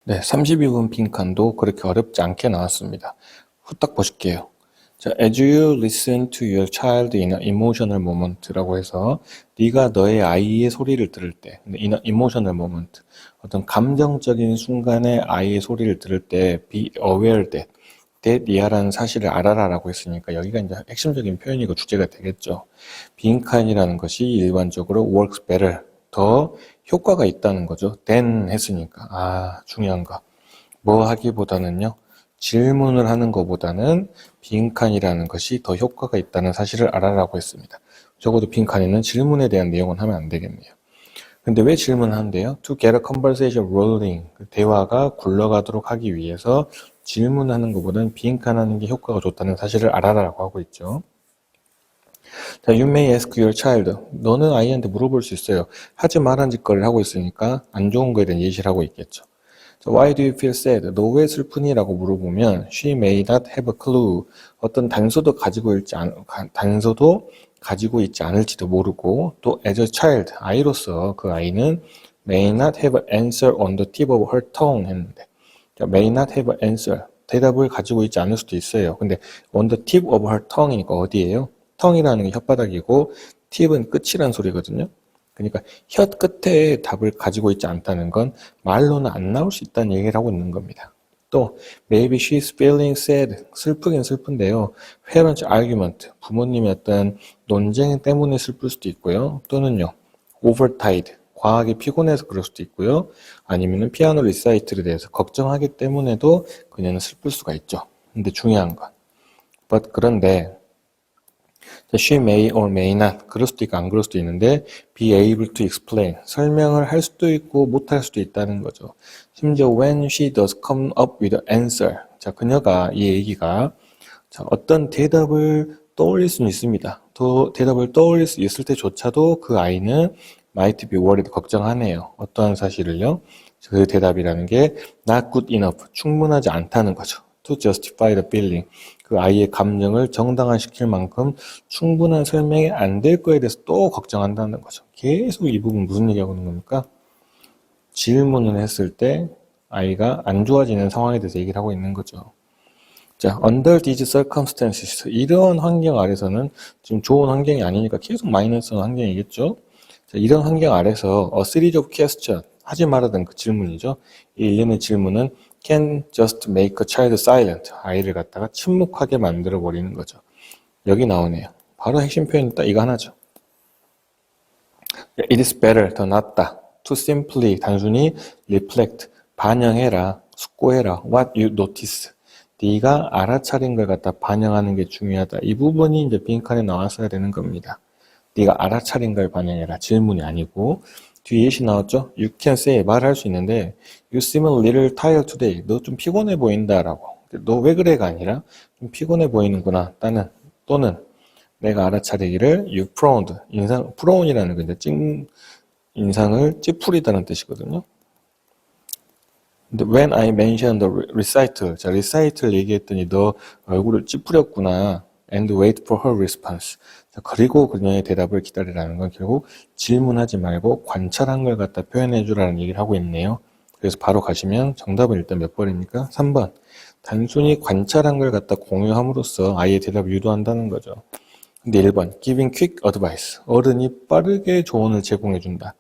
네, 32번 빈칸도 그렇게 어렵지 않게 나왔습니다. 후딱 보실게요. 자, as you listen to your child in an emotional moment라고 해서 네가 너의 아이의 소리를 들을 때, in an emotional moment, 어떤 감정적인 순간에 아이의 소리를 들을 때 be aware that 이하라는 사실을 알아라라고 했으니까 여기가 이제 핵심적인 표현이고 주제가 되겠죠. 빈칸이라는 것이 일반적으로 works better, 더 효과가 있다는 거죠. than 했으니까. 중요한 거. 뭐 하기보다는요. 질문을 하는 것보다는 빈칸이라는 것이 더 효과가 있다는 사실을 알아라고 했습니다. 적어도 빈칸에는 질문에 대한 내용은 하면 안 되겠네요. 근데 왜 질문한대요? To get a conversation rolling. 대화가 굴러가도록 하기 위해서 질문하는 것보다는 빈칸하는 게 효과가 좋다는 사실을 알아라라고 하고 있죠. 자, you may ask your child. 너는 아이한테 물어볼 수 있어요. 하지 말란 짓거리를 하고 있으니까 안 좋은 거에 대한 예시를 하고 있겠죠. 자, why do you feel sad? 너 왜 슬프니? 라고 물어보면 she may not have a clue. 어떤 단서도 가지고 있지 않을지도 모르고 또 as a child, 아이로서 그 아이는 may not have an answer on the tip of her tongue 했는데 자, may not have an answer. 대답을 가지고 있지 않을 수도 있어요. 근데 on the tip of her tongue이니까 어디예요? tongue이라는 게 혓바닥이고 팁은 끝이란 소리거든요. 그러니까 혀 끝에 답을 가지고 있지 않다는 건 말로는 안 나올 수 있다는 얘기를 하고 있는 겁니다. 또 maybe she's feeling sad. 슬프긴 슬픈데요. parent argument. 부모님의 어떤 논쟁 때문에 슬플 수도 있고요. 또는요. overtired. 과하게 피곤해서 그럴 수도 있고요. 아니면은 피아노 리사이틀에 대해서 걱정하기 때문에도 그녀는 슬플 수가 있죠. 근데 중요한 건 그런데 she may or may not 그럴 수도 있고 안 그럴 수도 있는데 be able to explain 설명을 할 수도 있고 못할 수도 있다는 거죠. 심지어 when she does come up with an answer 자 그녀가 이 얘기가 자, 어떤 대답을 떠올릴 수는 있습니다. 대답을 떠올릴 수 있을 때조차도 그 아이는 might be worried 걱정하네요. 어떠한 사실을요? 그 대답이라는 게 not good enough 충분하지 않다는 거죠. to justify the feeling 그 아이의 감정을 정당화시킬 만큼 충분한 설명이 안 될 거에 대해서 또 걱정한다는 거죠. 계속 이 부분 무슨 얘기하고 있는 겁니까? 질문을 했을 때 아이가 안 좋아지는 상황에 대해서 얘기를 하고 있는 거죠. 자, under these circumstances 이런 환경 아래서는 지금 좋은 환경이 아니니까 계속 마이너스는 환경이겠죠. 자, 이런 환경 아래서 a series of question 하지 말아던 그 질문이죠. 이 일련의 질문은 can just make a child silent. 아이를 갖다가 침묵하게 만들어 버리는 거죠. 여기 나오네요. 바로 핵심 표현이 딱 이거 하나죠. It is better, 더 낫다. To simply, 단순히 reflect, 반영해라, 숙고해라. What you notice. 네가 알아차린 걸 갖다 반영하는 게 중요하다. 이 부분이 이제 빈칸에 나왔어야 되는 겁니다. 네가 알아차린 걸 반영해라. 질문이 아니고. 뒤에 예시 나왔죠? You can say, 말할 수 있는데 You seem a little tired today. 너 좀 피곤해 보인다라고. 너 왜 그래가 아니라 좀 피곤해 보이는구나. 또는 내가 알아차리기를 You frowned. frown이라는 건데 인상을 찌푸리다는 뜻이거든요. 근데 when I mentioned the recital, 자 recital 얘기했더니 너 얼굴을 찌푸렸구나. And wait for her response. 자, 그리고 그녀의 대답을 기다리라는 건 결국 질문하지 말고 관찰한 걸 갖다 표현해 주라는 얘기를 하고 있네요. 그래서 바로 가시면 정답은 일단 몇 번입니까? 3번. 단순히 관찰한 걸 갖다 공유함으로써 아이의 대답을 유도한다는 거죠. 근데 1번. Giving quick advice. 어른이 빠르게 조언을 제공해 준다.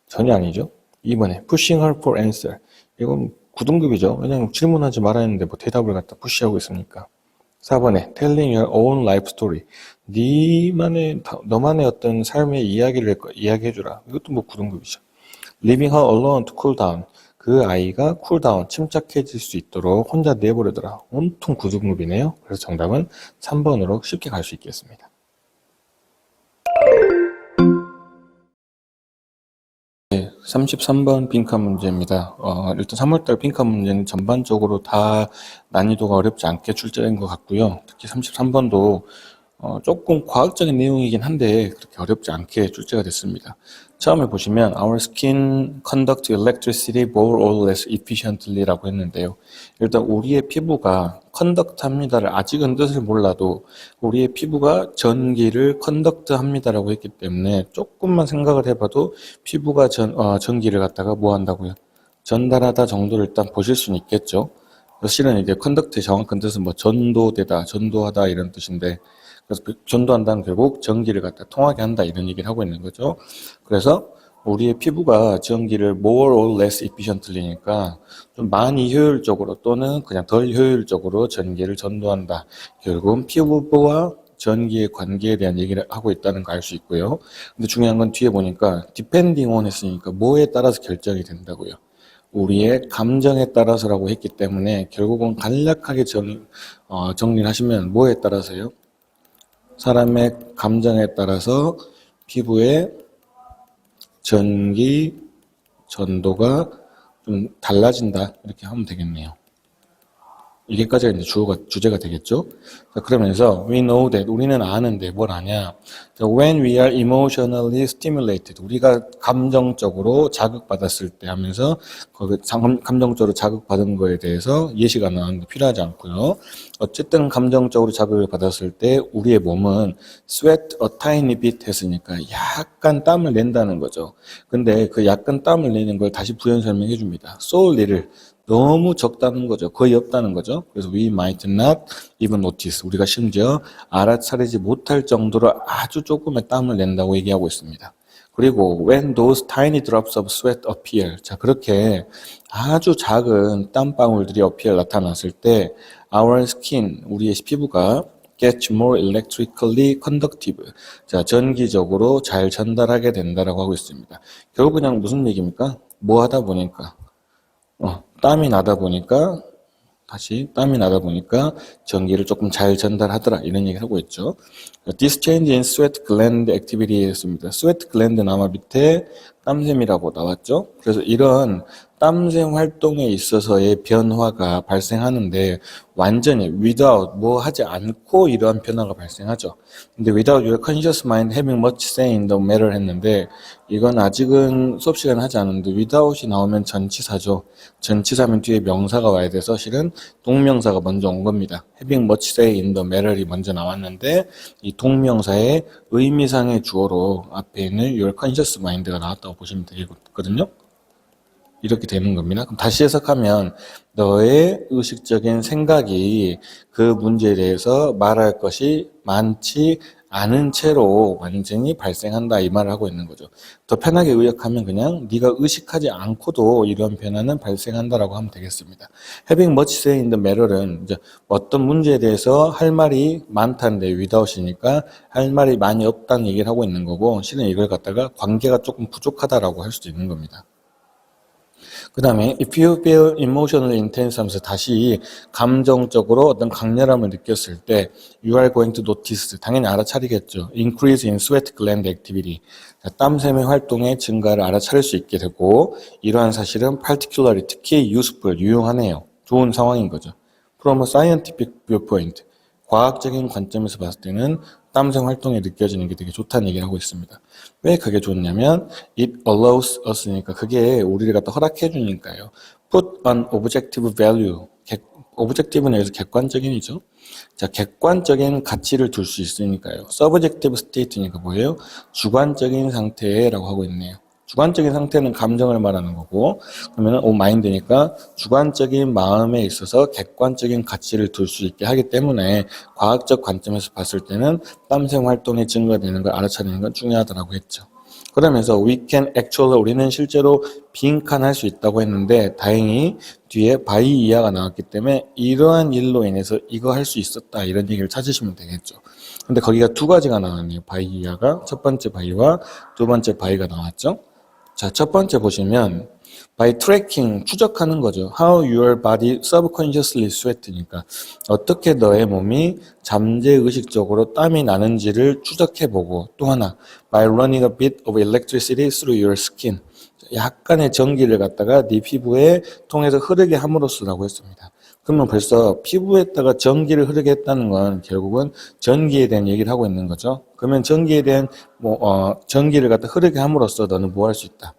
전혀 아니죠. 2번에 Pushing her for answer. 이건 9등급이죠. 왜냐면 질문하지 말아야 했는데 뭐 대답을 갖다 푸시하고 있으니까. 4번에 telling your own life story. 너만의 어떤 삶의 이야기를 이야기해주라. 이것도 뭐 9등급이죠. Leaving her alone to cool down. 그 아이가 쿨다운, 침착해질 수 있도록 혼자 내버려둬라. 온통 9등급이네요. 그래서 정답은 3번으로 쉽게 갈 수 있겠습니다. 33번 빈칸 문제입니다. 일단 3월달 빈칸 문제는 전반적으로 다 난이도가 어렵지 않게 출제된 것 같고요. 특히 33번도 조금 과학적인 내용이긴 한데 그렇게 어렵지 않게 출제가 됐습니다. 처음에 보시면 Our skin conduct electricity more or less efficiently 라고 했는데요. 일단 우리의 피부가 conduct 합니다를 아직은 뜻을 몰라도 우리의 피부가 전기를 conduct 합니다라고 했기 때문에 조금만 생각을 해봐도 피부가 전기를 갖다가 뭐 한다고요? 전달하다 정도를 일단 보실 수는 있겠죠. 실은 이제 컨덕트의 정확한 뜻은 뭐 전도되다, 전도하다 이런 뜻인데, 그래서 전도한다는 결국 전기를 갖다 통하게 한다 이런 얘기를 하고 있는 거죠. 그래서 우리의 피부가 전기를 more or less efficiently니까 좀 많이 효율적으로 또는 그냥 덜 효율적으로 전기를 전도한다. 결국은 피부와 전기의 관계에 대한 얘기를 하고 있다는 거 알 수 있고요. 근데 중요한 건 뒤에 보니까 depending on 했으니까 뭐에 따라서 결정이 된다고요. 우리의 감정에 따라서라고 했기 때문에 결국은 간략하게 정리를 하시면 뭐에 따라서요? 사람의 감정에 따라서 피부의 전기 전도가 좀 달라진다 이렇게 하면 되겠네요. 이게까지가 이제 주제가 되겠죠. 자, 그러면서 we know that 우리는 아는데 뭘 아냐? 자, when we are emotionally stimulated 우리가 감정적으로 자극받았을 때 하면서 거기 감정적으로 자극받은 거에 대해서 예시가 나왔는데 필요하지 않고요. 어쨌든 감정적으로 자극을 받았을 때 우리의 몸은 sweat a tiny bit 했으니까 약간 땀을 낸다는 거죠. 근데 그 약간 땀을 내는 걸 다시 부연 설명해 줍니다. so little 너무 적다는 거죠. 거의 없다는 거죠. 그래서 we might not even notice. 우리가 심지어 알아차리지 못할 정도로 아주 조금의 땀을 낸다고 얘기하고 있습니다. 그리고 when those tiny drops of sweat appear. 자, 그렇게 아주 작은 땀방울들이 appear 나타났을 때 our skin, 우리의 피부가 gets more electrically conductive. 자, 전기적으로 잘 전달하게 된다라고 하고 있습니다. 결국 그냥 무슨 얘기입니까? 뭐 하다 보니까 땀이 나다 보니까 전기를 조금 잘 전달하더라 이런 얘기 하고 있죠. This change in sweat gland activity 했습니다. sweat gland는 아마 밑에 땀샘이라고 나왔죠. 그래서 이런 땀샘 활동에 있어서의 변화가 발생하는데 완전히 without 뭐 하지 않고 이러한 변화가 발생하죠. 근데 without your conscious mind having much say in the matter 했는데 이건 아직은 수업 시간에 하지 않았는데 without이 나오면 전치사죠. 전치사면 뒤에 명사가 와야 돼서 실은 동명사가 먼저 온 겁니다. having much say in the matter이 먼저 나왔는데 이 동명사의 의미상의 주어로 앞에 있는 your conscious mind가 나왔다고 보시면 되거든요. 이렇게 되는 겁니다. 그럼 다시 해석하면 너의 의식적인 생각이 그 문제에 대해서 말할 것이 많지 않은 채로 완전히 발생한다 이 말을 하고 있는 거죠. 더 편하게 의역하면 그냥 네가 의식하지 않고도 이런 변화는 발생한다라고 하면 되겠습니다. Having much say in the matter은 이제 어떤 문제에 대해서 할 말이 많다는데 without이니까 할 말이 많이 없다는 얘기를 하고 있는 거고 실은 이걸 갖다가 관계가 조금 부족하다라고 할 수도 있는 겁니다. 그 다음에 if you feel emotionally intense 하면서 다시 감정적으로 어떤 강렬함을 느꼈을 때 you are going to notice 당연히 알아차리겠죠. increase in sweat gland activity 땀샘의 활동의 증가를 알아차릴 수 있게 되고 이러한 사실은 particularly 특히 useful 유용하네요. 좋은 상황인 거죠. From a scientific viewpoint 과학적인 관점에서 봤을 때는 땀샘 활동이 느껴지는 게 되게 좋다는 얘기를 하고 있습니다. 왜 그게 좋냐면 it allows us니까 그게 우리를 갖다 허락해 주니까요. put an objective value objective는 여기서 객관적인이죠. 자, 객관적인 가치를 둘 수 있으니까요. subjective state니까 뭐예요? 주관적인 상태라고 하고 있네요. 주관적인 상태는 감정을 말하는 거고 그러면 마인드니까 주관적인 마음에 있어서 객관적인 가치를 둘 수 있게 하기 때문에 과학적 관점에서 봤을 때는 땀샘 활동이 증가되는 걸 알아차리는 건 중요하다고 했죠. 그러면서 we can actually 우리는 실제로 빈칸할 수 있다고 했는데 다행히 뒤에 by 이하가 나왔기 때문에 이러한 일로 인해서 이거 할 수 있었다 이런 얘기를 찾으시면 되겠죠. 근데 거기가 두 가지가 나왔네요. by 이하가 첫 번째 by와 두 번째 by가 나왔죠. 자, 첫 번째 보시면 by tracking 추적하는 거죠. How your body subconsciously sweat니까 어떻게 너의 몸이 잠재의식적으로 땀이 나는지를 추적해보고 또 하나 by running a bit of electricity through your skin 약간의 전기를 갖다가 네 피부에 통해서 흐르게 함으로써라고 했습니다. 그러면 벌써 피부에다가 전기를 흐르게 했다는 건 결국은 전기에 대한 얘기를 하고 있는 거죠. 그러면 전기에 대한 전기를 갖다 흐르게 함으로써 너는 뭐 할 수 있다.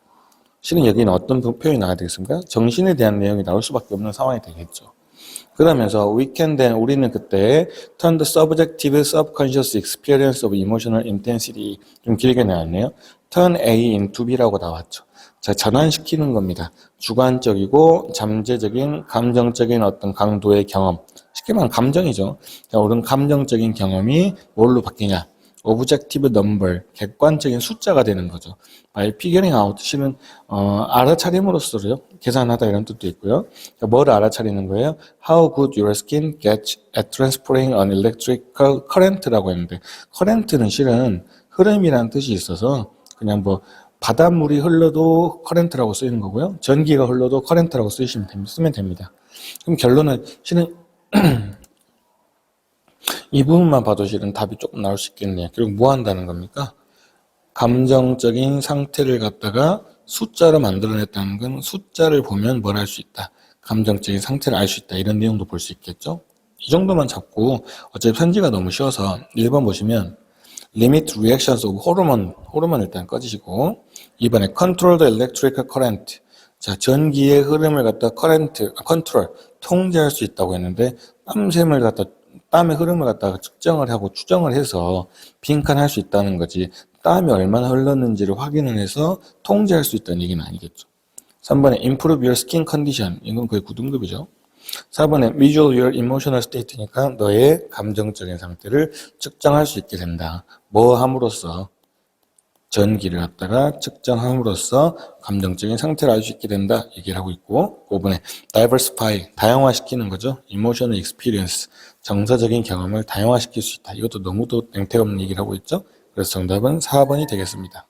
실은 여기는 어떤 표현이 나와야 되겠습니까? 정신에 대한 내용이 나올 수밖에 없는 상황이 되겠죠. 그러면서 we can then 우리는 그때 turn the subjective subconscious experience of emotional intensity 좀 길게 나왔네요. turn A into B라고 나왔죠. 자, 전환시키는 겁니다. 주관적이고 잠재적인 감정적인 어떤 강도의 경험. 쉽게 말하면 감정이죠. 자, 옳은 감정적인 경험이 뭘로 바뀌냐? objective number, 객관적인 숫자가 되는 거죠. by figuring out, 실은 알아차림으로써요. 계산하다 이런 뜻도 있고요. 자, 뭘 알아차리는 거예요? How good your skin gets at transferring an electrical current라고 했는데 current는 실은 흐름이라는 뜻이 있어서 그냥 뭐 바닷물이 흘러도 커렌트라고 쓰이는 거고요. 전기가 흘러도 커렌트라고 쓰면 됩니다. 그럼 결론은 실은 이 부분만 봐도 실은 답이 조금 나올 수 있겠네요. 결국 뭐 한다는 겁니까? 감정적인 상태를 갖다가 숫자로 만들어냈다는 건 숫자를 보면 뭘 할 수 있다. 감정적인 상태를 알 수 있다. 이런 내용도 볼 수 있겠죠? 이 정도만 잡고 어차피 편지가 너무 쉬워서 1번 보시면 Limit reactions of 호르몬 일단 꺼지시고 2번에 control the electrical current. 자, 전기의 흐름을 갖다 컨트롤, 통제할 수 있다고 했는데 땀의 흐름을 갖다가 측정을 하고 추정을 해서 빈칸할 수 있다는 거지. 땀이 얼마나 흘렀는지를 확인을 해서 통제할 수 있다는 얘기는 아니겠죠. 3번에 improve your skin condition. 이건 거의 9등급이죠. 4번에 visual your emotional state니까 너의 감정적인 상태를 측정할 수 있게 된다. 뭐 함으로써? 전기를 갖다가 측정함으로써 감정적인 상태를 알 수 있게 된다 얘기를 하고 있고 5번에 diversify, 다양화시키는 거죠. emotional experience, 정서적인 경험을 다양화시킬 수 있다. 이것도 너무도 냉태 없는 얘기를 하고 있죠. 그래서 정답은 4번이 되겠습니다.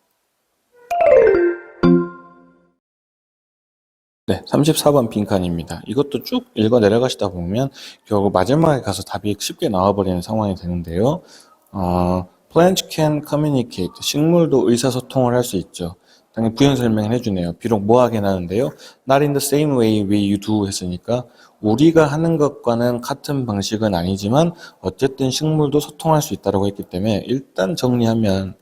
네, 34번 빈칸입니다. 이것도 쭉 읽어 내려가시다 보면 결국 마지막에 가서 답이 쉽게 나와버리는 상황이 되는데요. Plants can communicate. 식물도 의사소통을 할 수 있죠. 당연히 부연 설명을 해주네요. 비록 뭐하긴 하는데요. Not in the same way we do 했으니까 우리가 하는 것과는 같은 방식은 아니지만 어쨌든 식물도 소통할 수 있다고 했기 때문에 일단 정리하면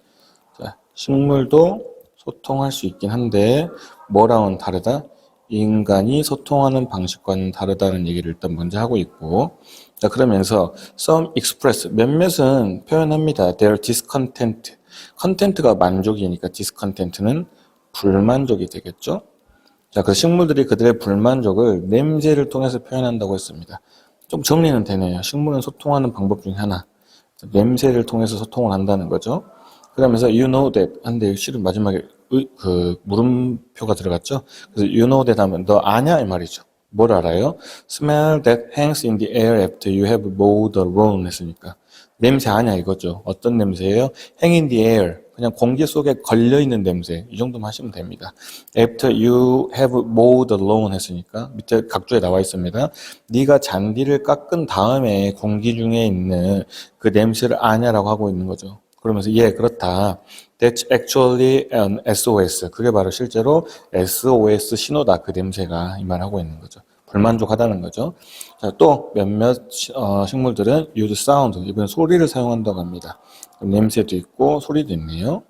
자, 식물도 소통할 수 있긴 한데 뭐랑은 다르다? 인간이 소통하는 방식과는 다르다는 얘기를 일단 먼저 하고 있고 자 그러면서 some express 몇몇은 표현합니다. their discontent content가 만족이니까 discontent는 불만족이 되겠죠. 자 그래서 식물들이 그들의 불만족을 냄새를 통해서 표현한다고 했습니다. 좀 정리는 되네요. 식물은 소통하는 방법 중에 하나 냄새를 통해서 소통을 한다는 거죠. 그러면서 you know that 한데 실은 마지막에 그 물음표가 들어갔죠. 그래서 you know that 하면 너 아냐 이 말이죠. 뭘 알아요? Smell that hangs in the air after you have mowed the lawn 했으니까 냄새 아냐 이거죠. 어떤 냄새예요? Hang in the air 그냥 공기 속에 걸려있는 냄새 이 정도만 하시면 됩니다. After you have mowed the lawn 했으니까 밑에 각주에 나와 있습니다. 네가 잔디를 깎은 다음에 공기 중에 있는 그 냄새를 아냐라고 하고 있는 거죠. 그러면서 예 그렇다. That's actually an SOS. 그게 바로 실제로 SOS 신호다. 그 냄새가 이 말하고 있는 거죠. 불만족하다는 거죠. 자, 또 몇몇 식물들은 use sound. 이번 소리를 사용한다고 합니다. 냄새도 있고 소리도 있네요.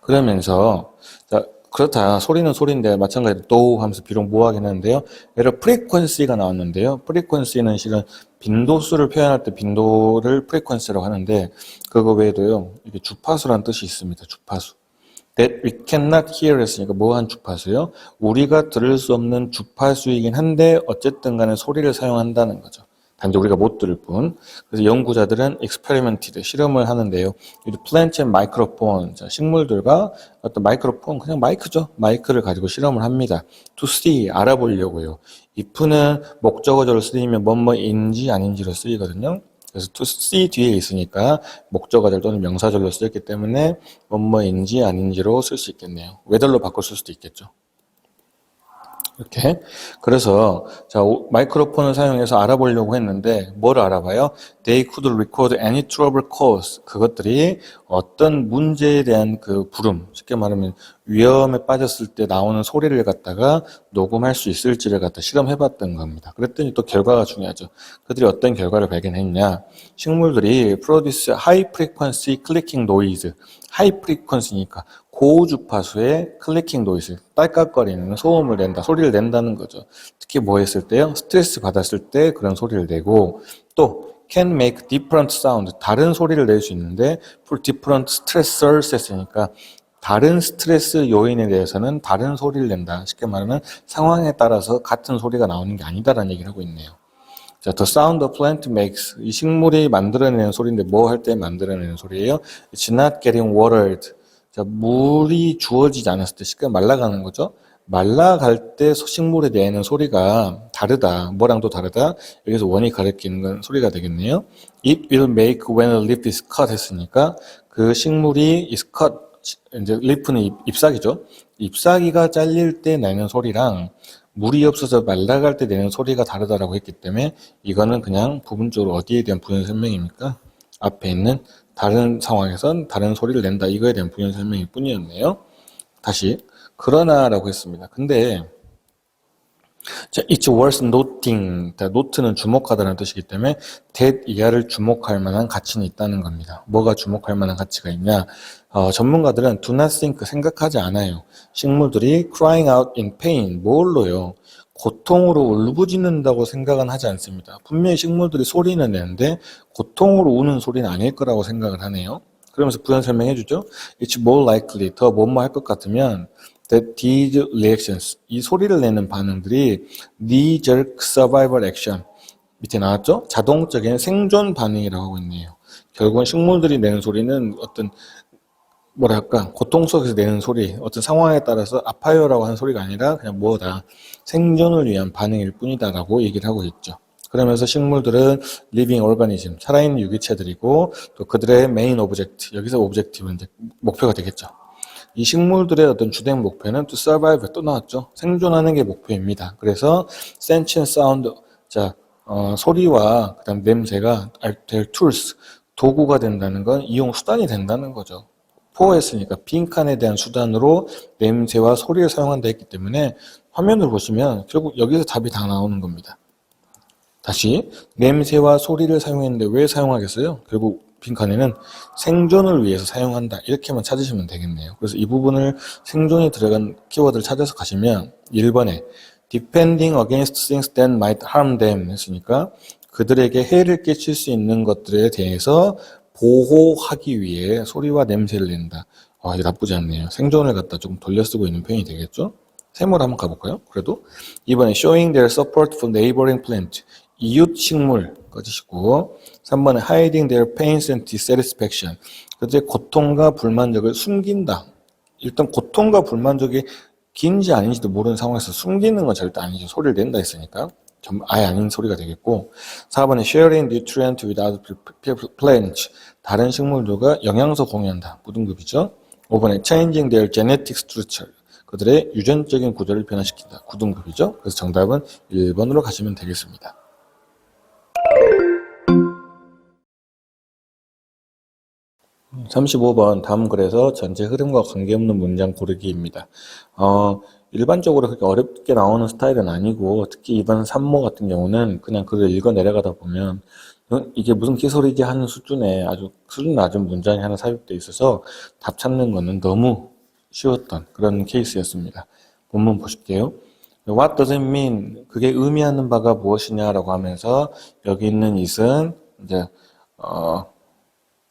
그러면서 자, 그렇다. 소리는 소리인데 마찬가지로 도 하면서 비록 뭐하긴 하는데요. 예를 frequency가 나왔는데요. frequency는 실은 빈도수를 표현할 때 빈도를 frequency라고 하는데 그거 외에도요. 이게 주파수라는 뜻이 있습니다. 주파수. That we cannot hear 했으니까 뭐한 주파수요? 우리가 들을 수 없는 주파수이긴 한데 어쨌든 간에 소리를 사용한다는 거죠. 단지 우리가 못 들을 뿐. 그래서 연구자들은 experimented, 실험을 하는데요. plant and microphone, 식물들과 어떤 마이크로폰, 그냥 마이크죠. 마이크를 가지고 실험을 합니다. to see, 알아보려고요. if는 목적어조로 쓰이면 뭐뭐인지 아닌지로 쓰이거든요. 그래서 to see 뒤에 있으니까 목적어절 또는 명사절로 쓰였기 때문에 뭐뭐인지 아닌지로 쓸 수 있겠네요. whether로 바꿔 쓸 수도 있겠죠. 이렇게. 그래서, 자, 마이크로폰을 사용해서 알아보려고 했는데, 뭘 알아봐요? They could record any trouble caused. 그것들이 어떤 문제에 대한 그 부름, 쉽게 말하면 위험에 빠졌을 때 나오는 소리를 갖다가 녹음할 수 있을지를 갖다 실험해봤던 겁니다. 그랬더니 또 결과가 중요하죠. 그들이 어떤 결과를 발견했냐. 식물들이 produce high frequency clicking noise. high frequency니까 고주파수의 클리킹 노이즈, 딸깍거리는 소음을 낸다, 소리를 낸다는 거죠. 특히 뭐 했을 때요? 스트레스 받았을 때 그런 소리를 내고 또 can make different sound, 다른 소리를 낼 수 있는데 for different stressors 했으니까 다른 스트레스 요인에 대해서는 다른 소리를 낸다. 쉽게 말하면 상황에 따라서 같은 소리가 나오는 게 아니다라는 얘기를 하고 있네요. 자, the sound a plant makes. 이 식물이 만들어내는 소리인데 뭐 할 때 만들어내는 소리예요? It's not getting watered. 자, 물이 주어지지 않았을 때 쉽게 말라가는 거죠. 말라갈 때 식물이 내는 소리가 다르다. 뭐랑도 다르다. 여기서 원이 가리키는 건 소리가 되겠네요. It will make when a leaf is cut 했으니까 그 식물이 is cut. 이제 leaf는 잎사귀죠. 잎사귀가 잘릴 때 내는 소리랑 물이 없어서 말라갈 때 내는 소리가 다르다라고 했기 때문에 이거는 그냥 부분적으로 어디에 대한 부연 설명입니까? 앞에 있는 다른 상황에선 다른 소리를 낸다. 이거에 대한 부연 설명일 뿐이었네요. 다시 그러나라고 했습니다. 근데 자, it's worth noting. note는 주목하다는 뜻이기 때문에 that 이하를 주목할 만한 가치는 있다는 겁니다. 뭐가 주목할 만한 가치가 있냐? 전문가들은 do not think, 생각하지 않아요. 식물들이 crying out in pain, 뭘로요? 고통으로 울부짖는다고 생각은 하지 않습니다. 분명히 식물들이 소리는 내는데 고통으로 우는 소리는 아닐 거라고 생각을 하네요. 그러면서 부연 설명해 주죠. It's more likely, 더 뭐뭐 할 것 같으면 that these reactions, 이 소리를 내는 반응들이 knee-jerk survival action, 밑에 나왔죠? 자동적인 생존 반응이라고 하고 있네요. 결국은 식물들이 내는 소리는 어떤 뭐랄까 고통 속에서 내는 소리, 어떤 상황에 따라서 아파요라고 하는 소리가 아니라 그냥 뭐다 생존을 위한 반응일 뿐이다라고 얘기를 하고 있죠. 그러면서 식물들은 living organism, 살아있는 유기체들이고 또 그들의 main object, 여기서 objective는 이제 목표가 되겠죠. 이 식물들의 어떤 주된 목표는 to survive, 또 나왔죠. 생존하는 게 목표입니다. 그래서 sentient sound, 자 소리와 그다음 냄새가 될 tools, 도구가 된다는 건 이용 수단이 된다는 거죠. 포했으니까 빈칸에 대한 수단으로 냄새와 소리를 사용한다 했기 때문에 화면을 보시면 결국 여기서 답이 다 나오는 겁니다. 다시 냄새와 소리를 사용했는데 왜 사용하겠어요? 결국 빈칸에는 생존을 위해서 사용한다 이렇게만 찾으시면 되겠네요. 그래서 이 부분을 생존이 들어간 키워드를 찾아서 가시면 1번에 defending against things that might harm them 했으니까 그들에게 해를 끼칠 수 있는 것들에 대해서 보호하기 위해 소리와 냄새를 낸다. 이거 나쁘지 않네요. 생존을 갖다 조금 돌려 쓰고 있는 표현이 되겠죠? 세모를 한번 가볼까요? 그래도 이번에 showing their support for neighboring plant, 이웃 식물 꺼지시고 3번에 hiding their pains and dissatisfaction, 그들의 고통과 불만족을 숨긴다. 일단 고통과 불만족이 긴지 아닌지도 모르는 상황에서 숨기는 건 절대 아니죠. 소리를 낸다 했으니까 아예 아닌 소리가 되겠고 4번에 sharing nutrient with other plants, 다른 식물들과 영양소 공유한다. 무등급이죠. 5번에 changing their genetic structure, 그들의 유전적인 구조를 변화시킨다. 9등급이죠. 그래서 정답은 1번으로 가시면 되겠습니다. 35번 다음 글에서 전체 흐름과 관계없는 문장 고르기입니다. 일반적으로 그렇게 어렵게 나오는 스타일은 아니고 특히 이번 3모 같은 경우는 그냥 글을 읽어 내려가다 보면 이게 무슨 개소리지 하는 수준의 아주 수준 낮은 문장이 하나 삽입되어 있어서 답 찾는 거는 너무 쉬웠던 그런 케이스였습니다. 본문 보실게요. What does it mean? 그게 의미하는 바가 무엇이냐라고 하면서 여기 있는 it은 이제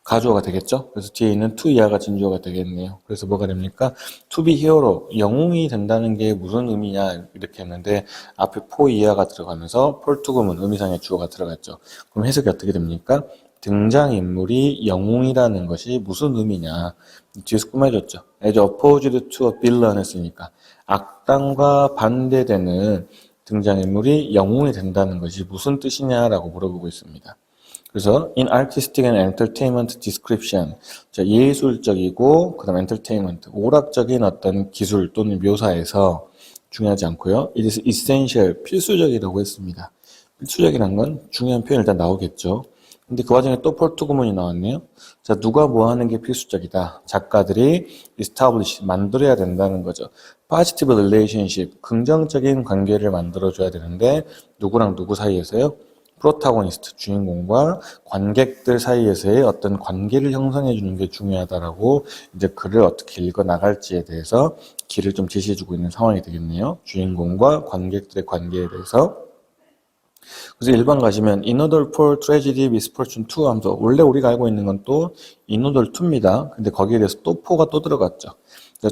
가주어가 되겠죠. 그래서 뒤에 있는 to 이하가 진주어가 되겠네요. 그래서 뭐가 됩니까? to be hero, 영웅이 된다는 게 무슨 의미냐 이렇게 했는데 앞에 for 이하가 들어가면서 폴투금은 의미상의 주어가 들어갔죠. 그럼 해석이 어떻게 됩니까? 등장인물이 영웅이라는 것이 무슨 의미냐, 뒤에서 꾸며줬죠. as opposed to a villain 했으니까 악당과 반대되는 등장인물이 영웅이 된다는 것이 무슨 뜻이냐라고 물어보고 있습니다. 그래서 in artistic and entertainment description, 예술적이고 그다음 entertainment, 오락적인 어떤 기술 또는 묘사에서 중요하지 않고요. it is essential, 필수적이라고 했습니다. 필수적이라는 건 중요한 표현이 일단 나오겠죠. 근데 그 와중에 또 폴투구문이 나왔네요. 자, 누가 뭐 하는 게 필수적이다. 작가들이 establish, 만들어야 된다는 거죠. positive relationship, 긍정적인 관계를 만들어줘야 되는데 누구랑 누구 사이에서요? 프로타고니스트, 주인공과 관객들 사이에서의 어떤 관계를 형성해 주는 게 중요하다라고 이제 글을 어떻게 읽어 나갈지에 대해서 길을 좀 제시해 주고 있는 상황이 되겠네요. 주인공과 관객들의 관계에 대해서. 그래서 일반 가시면 in order for tragedy, misfortune to 하면서 원래 우리가 알고 있는 건 또 in order to입니다. 근데 거기에 대해서 또 for가 또 들어갔죠.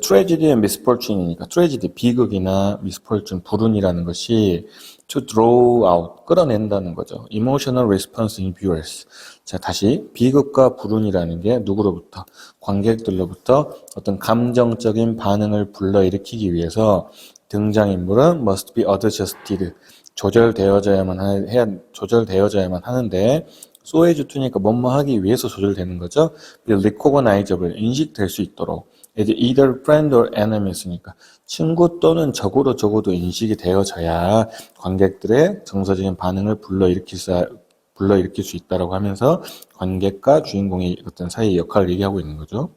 tragedy and misfortune이니까 tragedy, 비극이나 misfortune, 불운이라는 것이 to draw out, 끌어낸다는 거죠. emotional response in viewers. 자, 다시 비극과 불운이라는 게 누구로부터? 관객들로부터 어떤 감정적인 반응을 불러일으키기 위해서 등장인물은 must be adjusted. 조절되어져야만 하는데 so as to니까 뭐뭐 하기 위해서 조절되는 거죠. recognizable, 인식될 수 있도록. 이제 either friend or enemy니까 친구 또는 적으로 적어도 인식이 되어져야 관객들의 정서적인 반응을 불러일으킬 수 있다라고 하면서 관객과 주인공의 어떤 사이의 역할을 얘기하고 있는 거죠.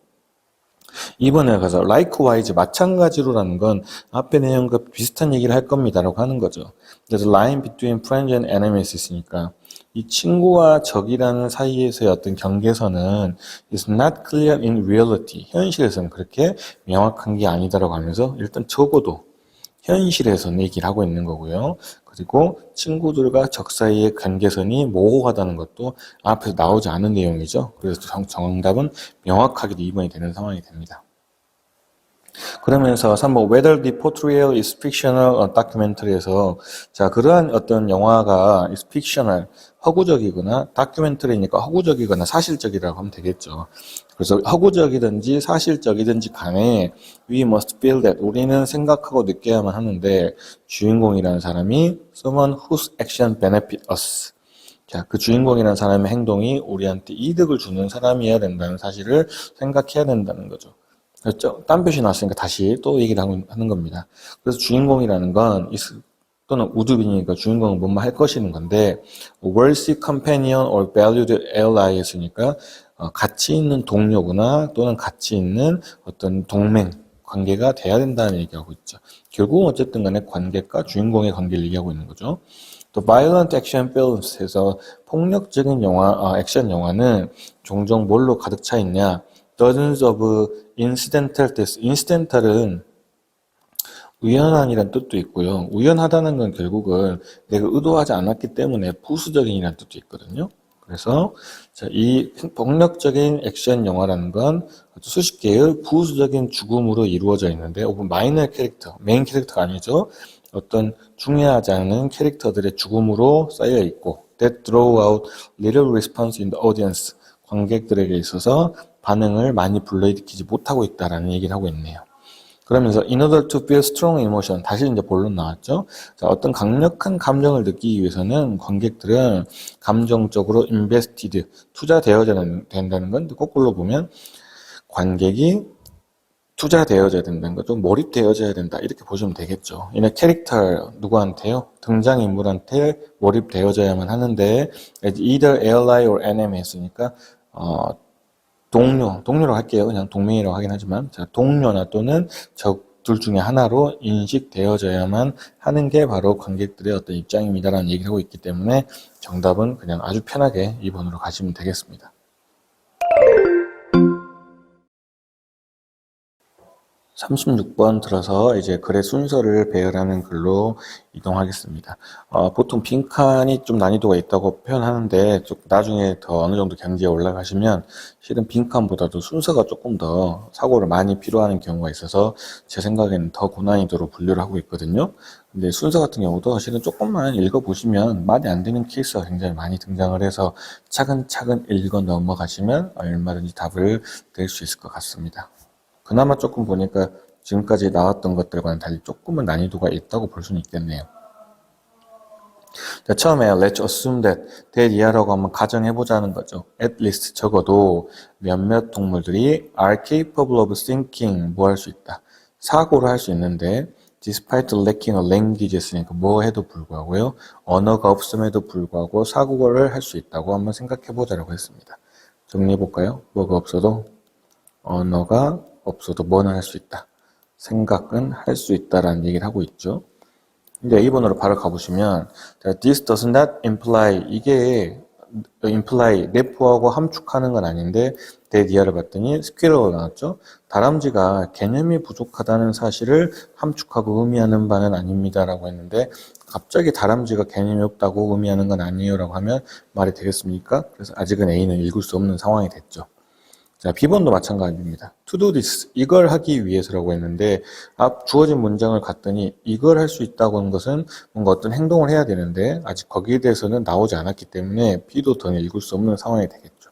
이번에 가서 likewise 마찬가지로라는 건 앞의 내용과 비슷한 얘기를 할 겁니다라고 하는 거죠. 그래서 line between friends and enemies 있으니까 이 친구와 적이라는 사이에서의 어떤 경계선은 is not clear in reality. 현실에서는 그렇게 명확한 게 아니다라고 하면서 일단 적어도 현실에서는 얘기를 하고 있는 거고요. 그리고 친구들과 적 사이의 관계선이 모호하다는 것도 앞에서 나오지 않은 내용이죠. 그래서 정답은 명확하게 2번이 되는 상황이 됩니다. 그러면서 3번 whether the portrayal is fictional or documentary에서 자 그러한 어떤 영화가 is fictional 허구적이거나 다큐멘터리니까 허구적이거나 사실적이라고 하면 되겠죠. 그래서 허구적이든지 사실적이든지 간에 we must feel that 우리는 생각하고 느껴야만 하는데 주인공이라는 사람이 someone whose action benefit us. 자, 그 주인공이라는 사람의 행동이 우리한테 이득을 주는 사람이어야 된다는 사실을 생각해야 된다는 거죠. 그렇죠? 딴 표시 나왔으니까 다시 또 얘기를 하는 겁니다. 그래서 주인공이라는 건 또는 우두빈이니까 주인공은 뭐뭐 할 것이는 건데 worthy companion or valued ally 했으니까 가치 있는 동료구나 또는 가치 있는 어떤 동맹 관계가 돼야 된다는 얘기하고 있죠. 결국은 어쨌든 간에 관객과 주인공의 관계를 얘기하고 있는 거죠. 또 violent action films에서 폭력적인 영화, 액션 영화는 종종 뭘로 가득 차 있냐? dozens of incidental deaths. incidental은 우연한이란 뜻도 있고요. 우연하다는 건 결국은 내가 의도하지 않았기 때문에 부수적인이란 뜻도 있거든요. 그래서 이 폭력적인 액션 영화라는 건 수십 개의 부수적인 죽음으로 이루어져 있는데 마이너 캐릭터, 메인 캐릭터가 아니죠. 어떤 중요하지 않은 캐릭터들의 죽음으로 쌓여 있고 that draw out little response in the audience. 관객들에게 있어서 반응을 많이 불러일으키지 못하고 있다라는 얘기를 하고 있네요. 그러면서 in order to feel strong emotion 다시 이제 본론 나왔죠. 자, 어떤 강력한 감정을 느끼기 위해서는 관객들은 감정적으로 invested 투자되어야 된다는 건 거꾸로 보면 관객이 투자되어져야 된다는 거죠. 몰입되어져야 된다 이렇게 보시면 되겠죠. 이는 캐릭터 누구한테요? 등장인물한테 몰입되어져야만 하는데 either ally or enemy 했으니까 동료로 할게요. 그냥 동맹이라고 하긴 하지만 자, 동료나 또는 적들 중에 하나로 인식되어져야만 하는 게 바로 관객들의 어떤 입장입니다라는 얘기를 하고 있기 때문에 정답은 그냥 아주 편하게 2번으로 가시면 되겠습니다. 36번 들어서 이제 글의 순서를 배열하는 글로 이동하겠습니다. 보통 빈칸이 좀 난이도가 있다고 표현하는데 나중에 더 어느 정도 경지에 올라가시면 실은 빈칸보다도 순서가 조금 더 사고를 많이 필요하는 경우가 있어서 제 생각에는 더 고난이도로 분류를 하고 있거든요. 근데 순서 같은 경우도 실은 조금만 읽어보시면 말이 안 되는 케이스가 굉장히 많이 등장을 해서 차근차근 읽어 넘어가시면 얼마든지 답을 낼 수 있을 것 같습니다. 그나마 조금 보니까 지금까지 나왔던 것들과는 달리 조금은 난이도가 있다고 볼 수는 있겠네요. 자, 처음에 let's assume that 이하라고 한번 가정해보자는 거죠. at least 적어도 몇몇 동물들이 are capable of thinking 뭐 할 수 있다. 사고를 할 수 있는데 despite lacking a language 했으니까 뭐 해도 불구하고요. 언어가 없음에도 불구하고 사고를 할 수 있다고 한번 생각해보자라고 했습니다. 정리해볼까요? 뭐가 없어도 언어가 없어도 뭐는 할 수 있다. 생각은 할 수 있다라는 얘기를 하고 있죠. 이제 A번으로 바로 가보시면 this does not imply 이게 imply, 내포하고 함축하는 건 아닌데 that 이하를 봤더니 squirrel가 나왔죠. 다람쥐가 개념이 부족하다는 사실을 함축하고 의미하는 바는 아닙니다라고 했는데 갑자기 다람쥐가 개념이 없다고 의미하는 건 아니에요라고 하면 말이 되겠습니까? 그래서 아직은 A는 읽을 수 없는 상황이 됐죠. 자, B번도 마찬가지입니다. to do this, 이걸 하기 위해서라고 했는데 앞 주어진 문장을 갔더니 이걸 할 수 있다고 하는 것은 뭔가 어떤 행동을 해야 되는데 아직 거기에 대해서는 나오지 않았기 때문에 B도 더 읽을 수 없는 상황이 되겠죠.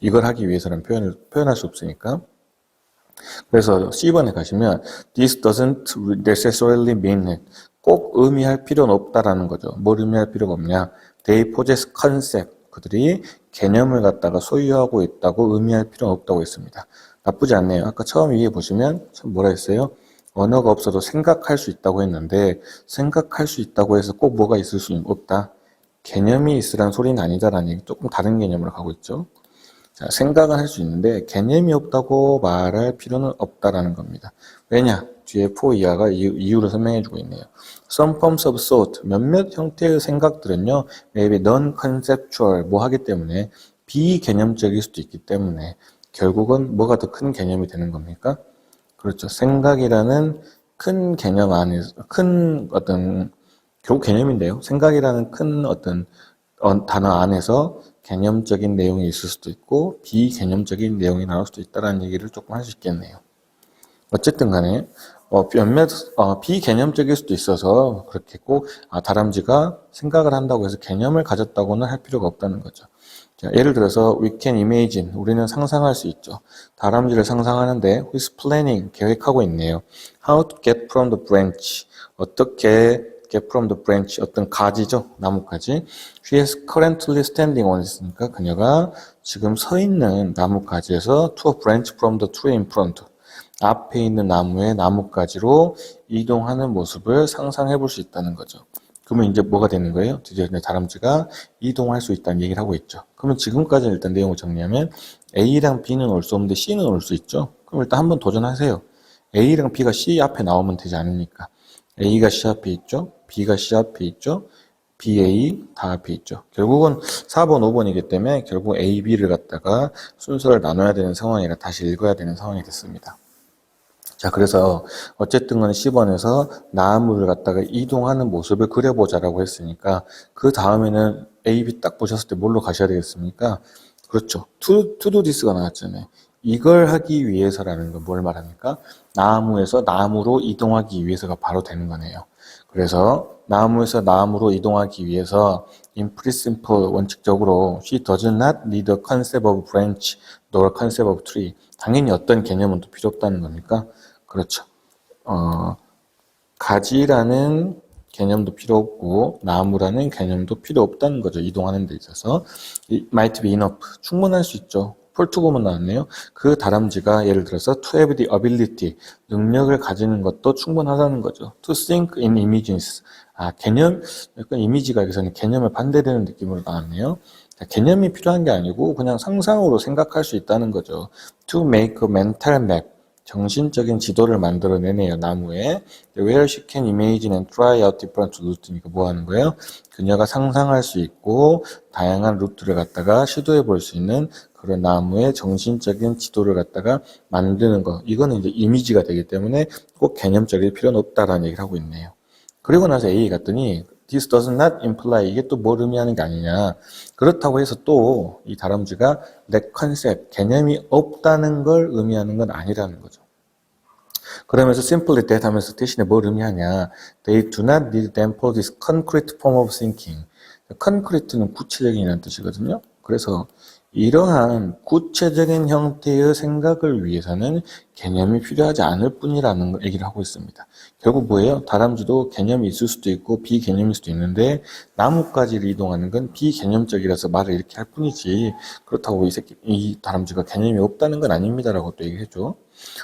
이걸 하기 위해서라는 표현할 수 없으니까. 그래서 C번에 가시면 this doesn't necessarily mean it. 꼭 의미할 필요는 없다라는 거죠. 뭘 의미할 필요가 없냐. They possess concept. 그들이 개념을 갖다가 소유하고 있다고 의미할 필요는 없다고 했습니다. 나쁘지 않네요. 아까 처음 위에 보시면 참 뭐라 했어요? 언어가 없어도 생각할 수 있다고 했는데 생각할 수 있다고 해서 꼭 뭐가 있을 수 없다. 개념이 있으란 소리는 아니다라는 얘기 조금 다른 개념으로 가고 있죠. 자, 생각은 할 수 있는데 개념이 없다고 말할 필요는 없다라는 겁니다. 왜냐? 뒤에 for 이하가 이유를 설명해주고 있네요. Some forms of thought, 몇몇 형태의 생각들은요, maybe non-conceptual, 뭐 하기 때문에 비개념적일 수도 있기 때문에 결국은 뭐가 더 큰 개념이 되는 겁니까? 그렇죠. 생각이라는 큰 개념 안에서, 큰 어떤, 결국 개념인데요. 생각이라는 큰 어떤 단어 안에서 개념적인 내용이 있을 수도 있고 비개념적인 내용이 나올 수도 있다는 얘기를 조금 할 수 있겠네요. 어쨌든 간에 몇몇 비개념적일 수도 있어서 그렇게 꼭 다람쥐가 생각을 한다고 해서 개념을 가졌다고는 할 필요가 없다는 거죠. 자, 예를 들어서 we can imagine, 우리는 상상할 수 있죠. 다람쥐를 상상하는데 who's planning, 계획하고 있네요. How to get from the branch, 어떻게 get from the branch, 어떤 가지죠. 나뭇가지. She is currently standing on 있으니까 그녀가 지금 서 있는 나뭇가지에서 to a branch from the tree in front. 앞에 있는 나무의 나뭇가지로 이동하는 모습을 상상해 볼 수 있다는 거죠. 그러면 이제 뭐가 되는 거예요? 드디어 이제 다람쥐가 이동할 수 있다는 얘기를 하고 있죠. 그러면 지금까지는 일단 내용을 정리하면 A랑 B는 올 수 없는데 C는 올 수 있죠. 그럼 일단 한번 도전하세요. A랑 B가 C 앞에 나오면 되지 않습니까? A가 C 앞에 있죠. B가 C 앞에 있죠. BA 다 앞에 있죠. 결국은 4번, 5번이기 때문에 결국 A, B를 갖다가 순서를 나눠야 되는 상황이라 다시 읽어야 되는 상황이 됐습니다. 자, 그래서 어쨌든 간에 10번에서 나무를 갖다가 이동하는 모습을 그려보자라고 했으니까 그 다음에는 A, B 딱 보셨을 때 뭘로 가셔야 되겠습니까? 그렇죠. to do this가 나왔잖아요. 이걸 하기 위해서라는 건 뭘 말합니까? 나무에서 나무로 이동하기 위해서가 바로 되는 거네요. 그래서 나무에서 나무로 이동하기 위해서 in principle 원칙적으로 she does not need a concept of branch nor concept of tree. 당연히 어떤 개념은 또 필요 없다는 겁니까? 그렇죠. 가지라는 개념도 필요 없고 나무라는 개념도 필요 없다는 거죠. 이동하는 데 있어서. It might be enough. 충분할 수 있죠. 폴투고만 나왔네요. 그 다람쥐가 예를 들어서 to have the ability, 능력을 가지는 것도 충분하다는 거죠. to think in images. 개념, 약간 이미지가 여기서는 개념을 반대되는 느낌으로 나왔네요. 개념이 필요한 게 아니고 그냥 상상으로 생각할 수 있다는 거죠. to make a mental map. 정신적인 지도를 만들어내네요, 나무에. Where she can imagine and try out different route니까 뭐 하는 거예요? 그녀가 상상할 수 있고 다양한 루트를 갖다가 시도해 볼 수 있는 그런 나무의 정신적인 지도를 갖다가 만드는 거. 이거는 이제 이미지가 되기 때문에 꼭 개념적일 필요는 없다라는 얘기를 하고 있네요. 그리고 나서 A 갔더니 This does not imply, 이게 또 뭘 의미하는 게 아니냐. 그렇다고 해서 또 이 다람쥐가 내 컨셉, 개념이 없다는 걸 의미하는 건 아니라는 거죠. 그러면서 simply that 하면서 대신에 뭘 의미하냐. They do not need them for this concrete form of thinking. concrete는 구체적인이라는 뜻이거든요. 그래서 이러한 구체적인 형태의 생각을 위해서는 개념이 필요하지 않을 뿐이라는 얘기를 하고 있습니다. 결국 뭐예요? 다람쥐도 개념이 있을 수도 있고 비개념일 수도 있는데 나뭇가지를 이동하는 건 비개념적이라서 말을 이렇게 할 뿐이지 그렇다고 이 다람쥐가 개념이 없다는 건 아닙니다라고 또 얘기해줘.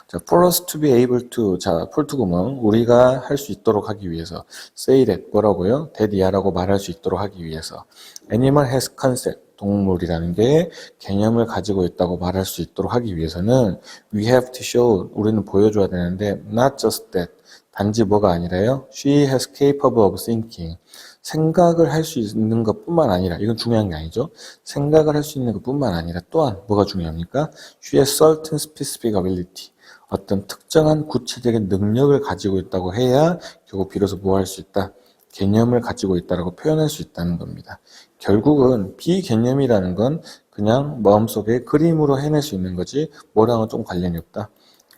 자, for us to be able to, 자, 폴투금은 우리가 할 수 있도록 하기 위해서 say that 뭐라고요? that 이하라고 말할 수 있도록 하기 위해서 animal has concept, 동물이라는 게 개념을 가지고 있다고 말할 수 있도록 하기 위해서는 we have to show, 우리는 보여줘야 되는데 not just that, 단지 뭐가 아니라요? She has capable of thinking. 생각을 할 수 있는 것뿐만 아니라, 이건 중요한 게 아니죠. 생각을 할 수 있는 것뿐만 아니라 또한 뭐가 중요합니까? She has certain specific ability. 어떤 특정한 구체적인 능력을 가지고 있다고 해야 결국 비로소 뭐 할 수 있다? 개념을 가지고 있다라고 표현할 수 있다는 겁니다. 결국은 비개념이라는 건 그냥 마음속에 그림으로 해낼 수 있는 거지 뭐랑은 좀 관련이 없다.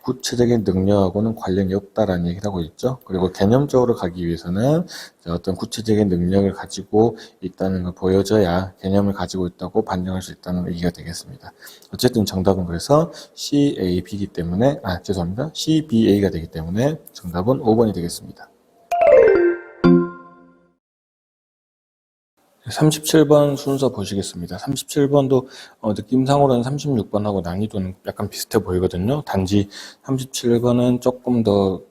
구체적인 능력하고는 관련이 없다라는 얘기를 하고 있죠. 그리고 개념적으로 가기 위해서는 어떤 구체적인 능력을 가지고 있다는 걸 보여줘야 개념을 가지고 있다고 반증할 수 있다는 얘기가 되겠습니다. 어쨌든 정답은 그래서 CAB이기 때문에, 죄송합니다. CBA가 되기 때문에 정답은 5번이 되겠습니다. 37번 순서 보시겠습니다. 37번도 느낌상으로는 36번하고 난이도는 약간 비슷해 보이거든요. 단지 37번은 조금 더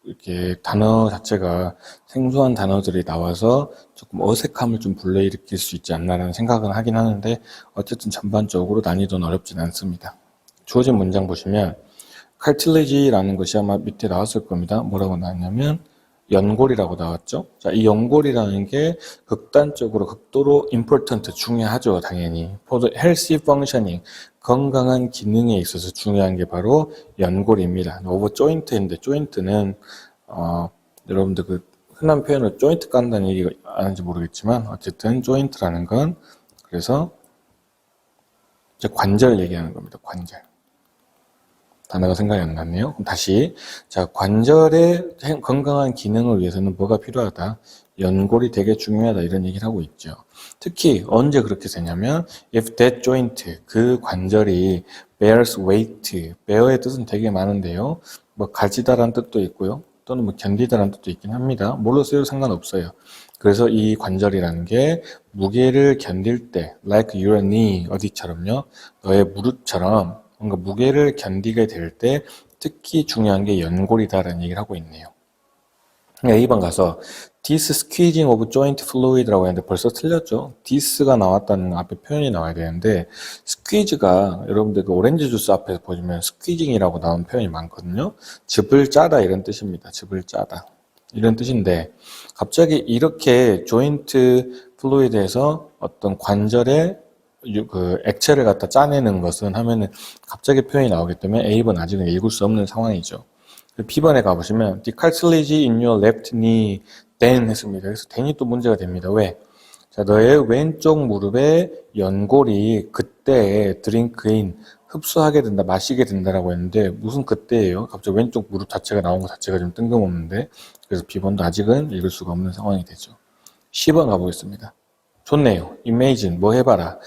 이렇게 단어 자체가 생소한 단어들이 나와서 조금 어색함을 좀 불러일으킬 수 있지 않나라는 생각은 하긴 하는데 어쨌든 전반적으로 난이도는 어렵진 않습니다. 주어진 문장 보시면 cartilage라는 것이 아마 밑에 나왔을 겁니다. 뭐라고 나왔냐면 연골이라고 나왔죠. 자, 이 연골이라는 게 극도로 important, 중요하죠, 당연히. For the healthy functioning, 건강한 기능에 있어서 중요한 게 바로 연골입니다. 오버 조인트인데, 조인트는, 여러분들 그 흔한 표현으로 조인트 깐다는 얘기가 아는지 모르겠지만, 어쨌든 조인트라는 건, 그래서, 이제 관절 얘기하는 겁니다, 관절. 단어가 생각이 안 났네요. 그럼 다시. 자, 관절의 건강한 기능을 위해서는 뭐가 필요하다? 연골이 되게 중요하다. 이런 얘기를 하고 있죠. 특히 언제 그렇게 되냐면 if that joint, 그 관절이 bears weight, bear의 뜻은 되게 많은데요. 뭐 가지다라는 뜻도 있고요. 또는 뭐 견디다라는 뜻도 있긴 합니다. 뭘로 쓰여도 상관없어요. 그래서 이 관절이라는 게 무게를 견딜 때 like your knee, 어디처럼요? 너의 무릎처럼 뭔가 무게를 견디게 될 때 특히 중요한 게 연골이다라는 얘기를 하고 있네요. A번 가서 this squeezing of joint fluid라고 했는데 벌써 틀렸죠. this가 나왔다는 앞에 표현이 나와야 되는데 squeeze가 여러분들 그 오렌지 주스 앞에서 보시면 squeezing이라고 나온 표현이 많거든요. 즙을 짜다 이런 뜻입니다. 즙을 짜다 이런 뜻인데 갑자기 이렇게 joint fluid에서 어떤 관절의 그 액체를 갖다 짜내는 것은 하면은 갑자기 표현이 나오기 때문에 A번 아직은 읽을 수 없는 상황이죠. B번에 가보시면 the cartilage in your left knee then 했습니다. 그래서 then이 또 문제가 됩니다. 왜? 자, 너의 왼쪽 무릎의 연골이 그때 드링크인 흡수하게 된다, 마시게 된다라고 했는데 무슨 그때예요? 갑자기 왼쪽 무릎 자체가 나온 것 자체가 좀 뜬금없는데 그래서 B번도 아직은 읽을 수가 없는 상황이 되죠. C번 가보겠습니다. 좋네요. imagine, 뭐 해봐라.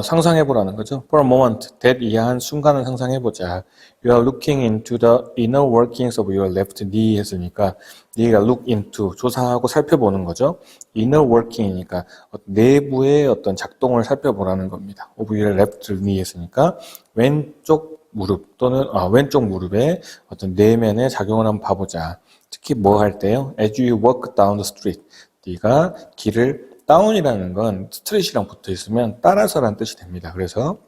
상상해보라는 거죠. For a moment, that 이하한 순간을 상상해보자. You are looking into the inner workings of your left knee 했으니까 네가 look into, 조사하고 살펴보는 거죠. inner working이니까 내부의 어떤 작동을 살펴보라는 겁니다. of your left knee 했으니까 왼쪽 무릎 또는 왼쪽 무릎의 어떤 내면의 작용을 한번 봐보자. 특히 뭐 할 때요? As you walk down the street, 네가 길을 다운이라는 건 스트릿이랑 붙어 있으면 따라서란 뜻이 됩니다. 그래서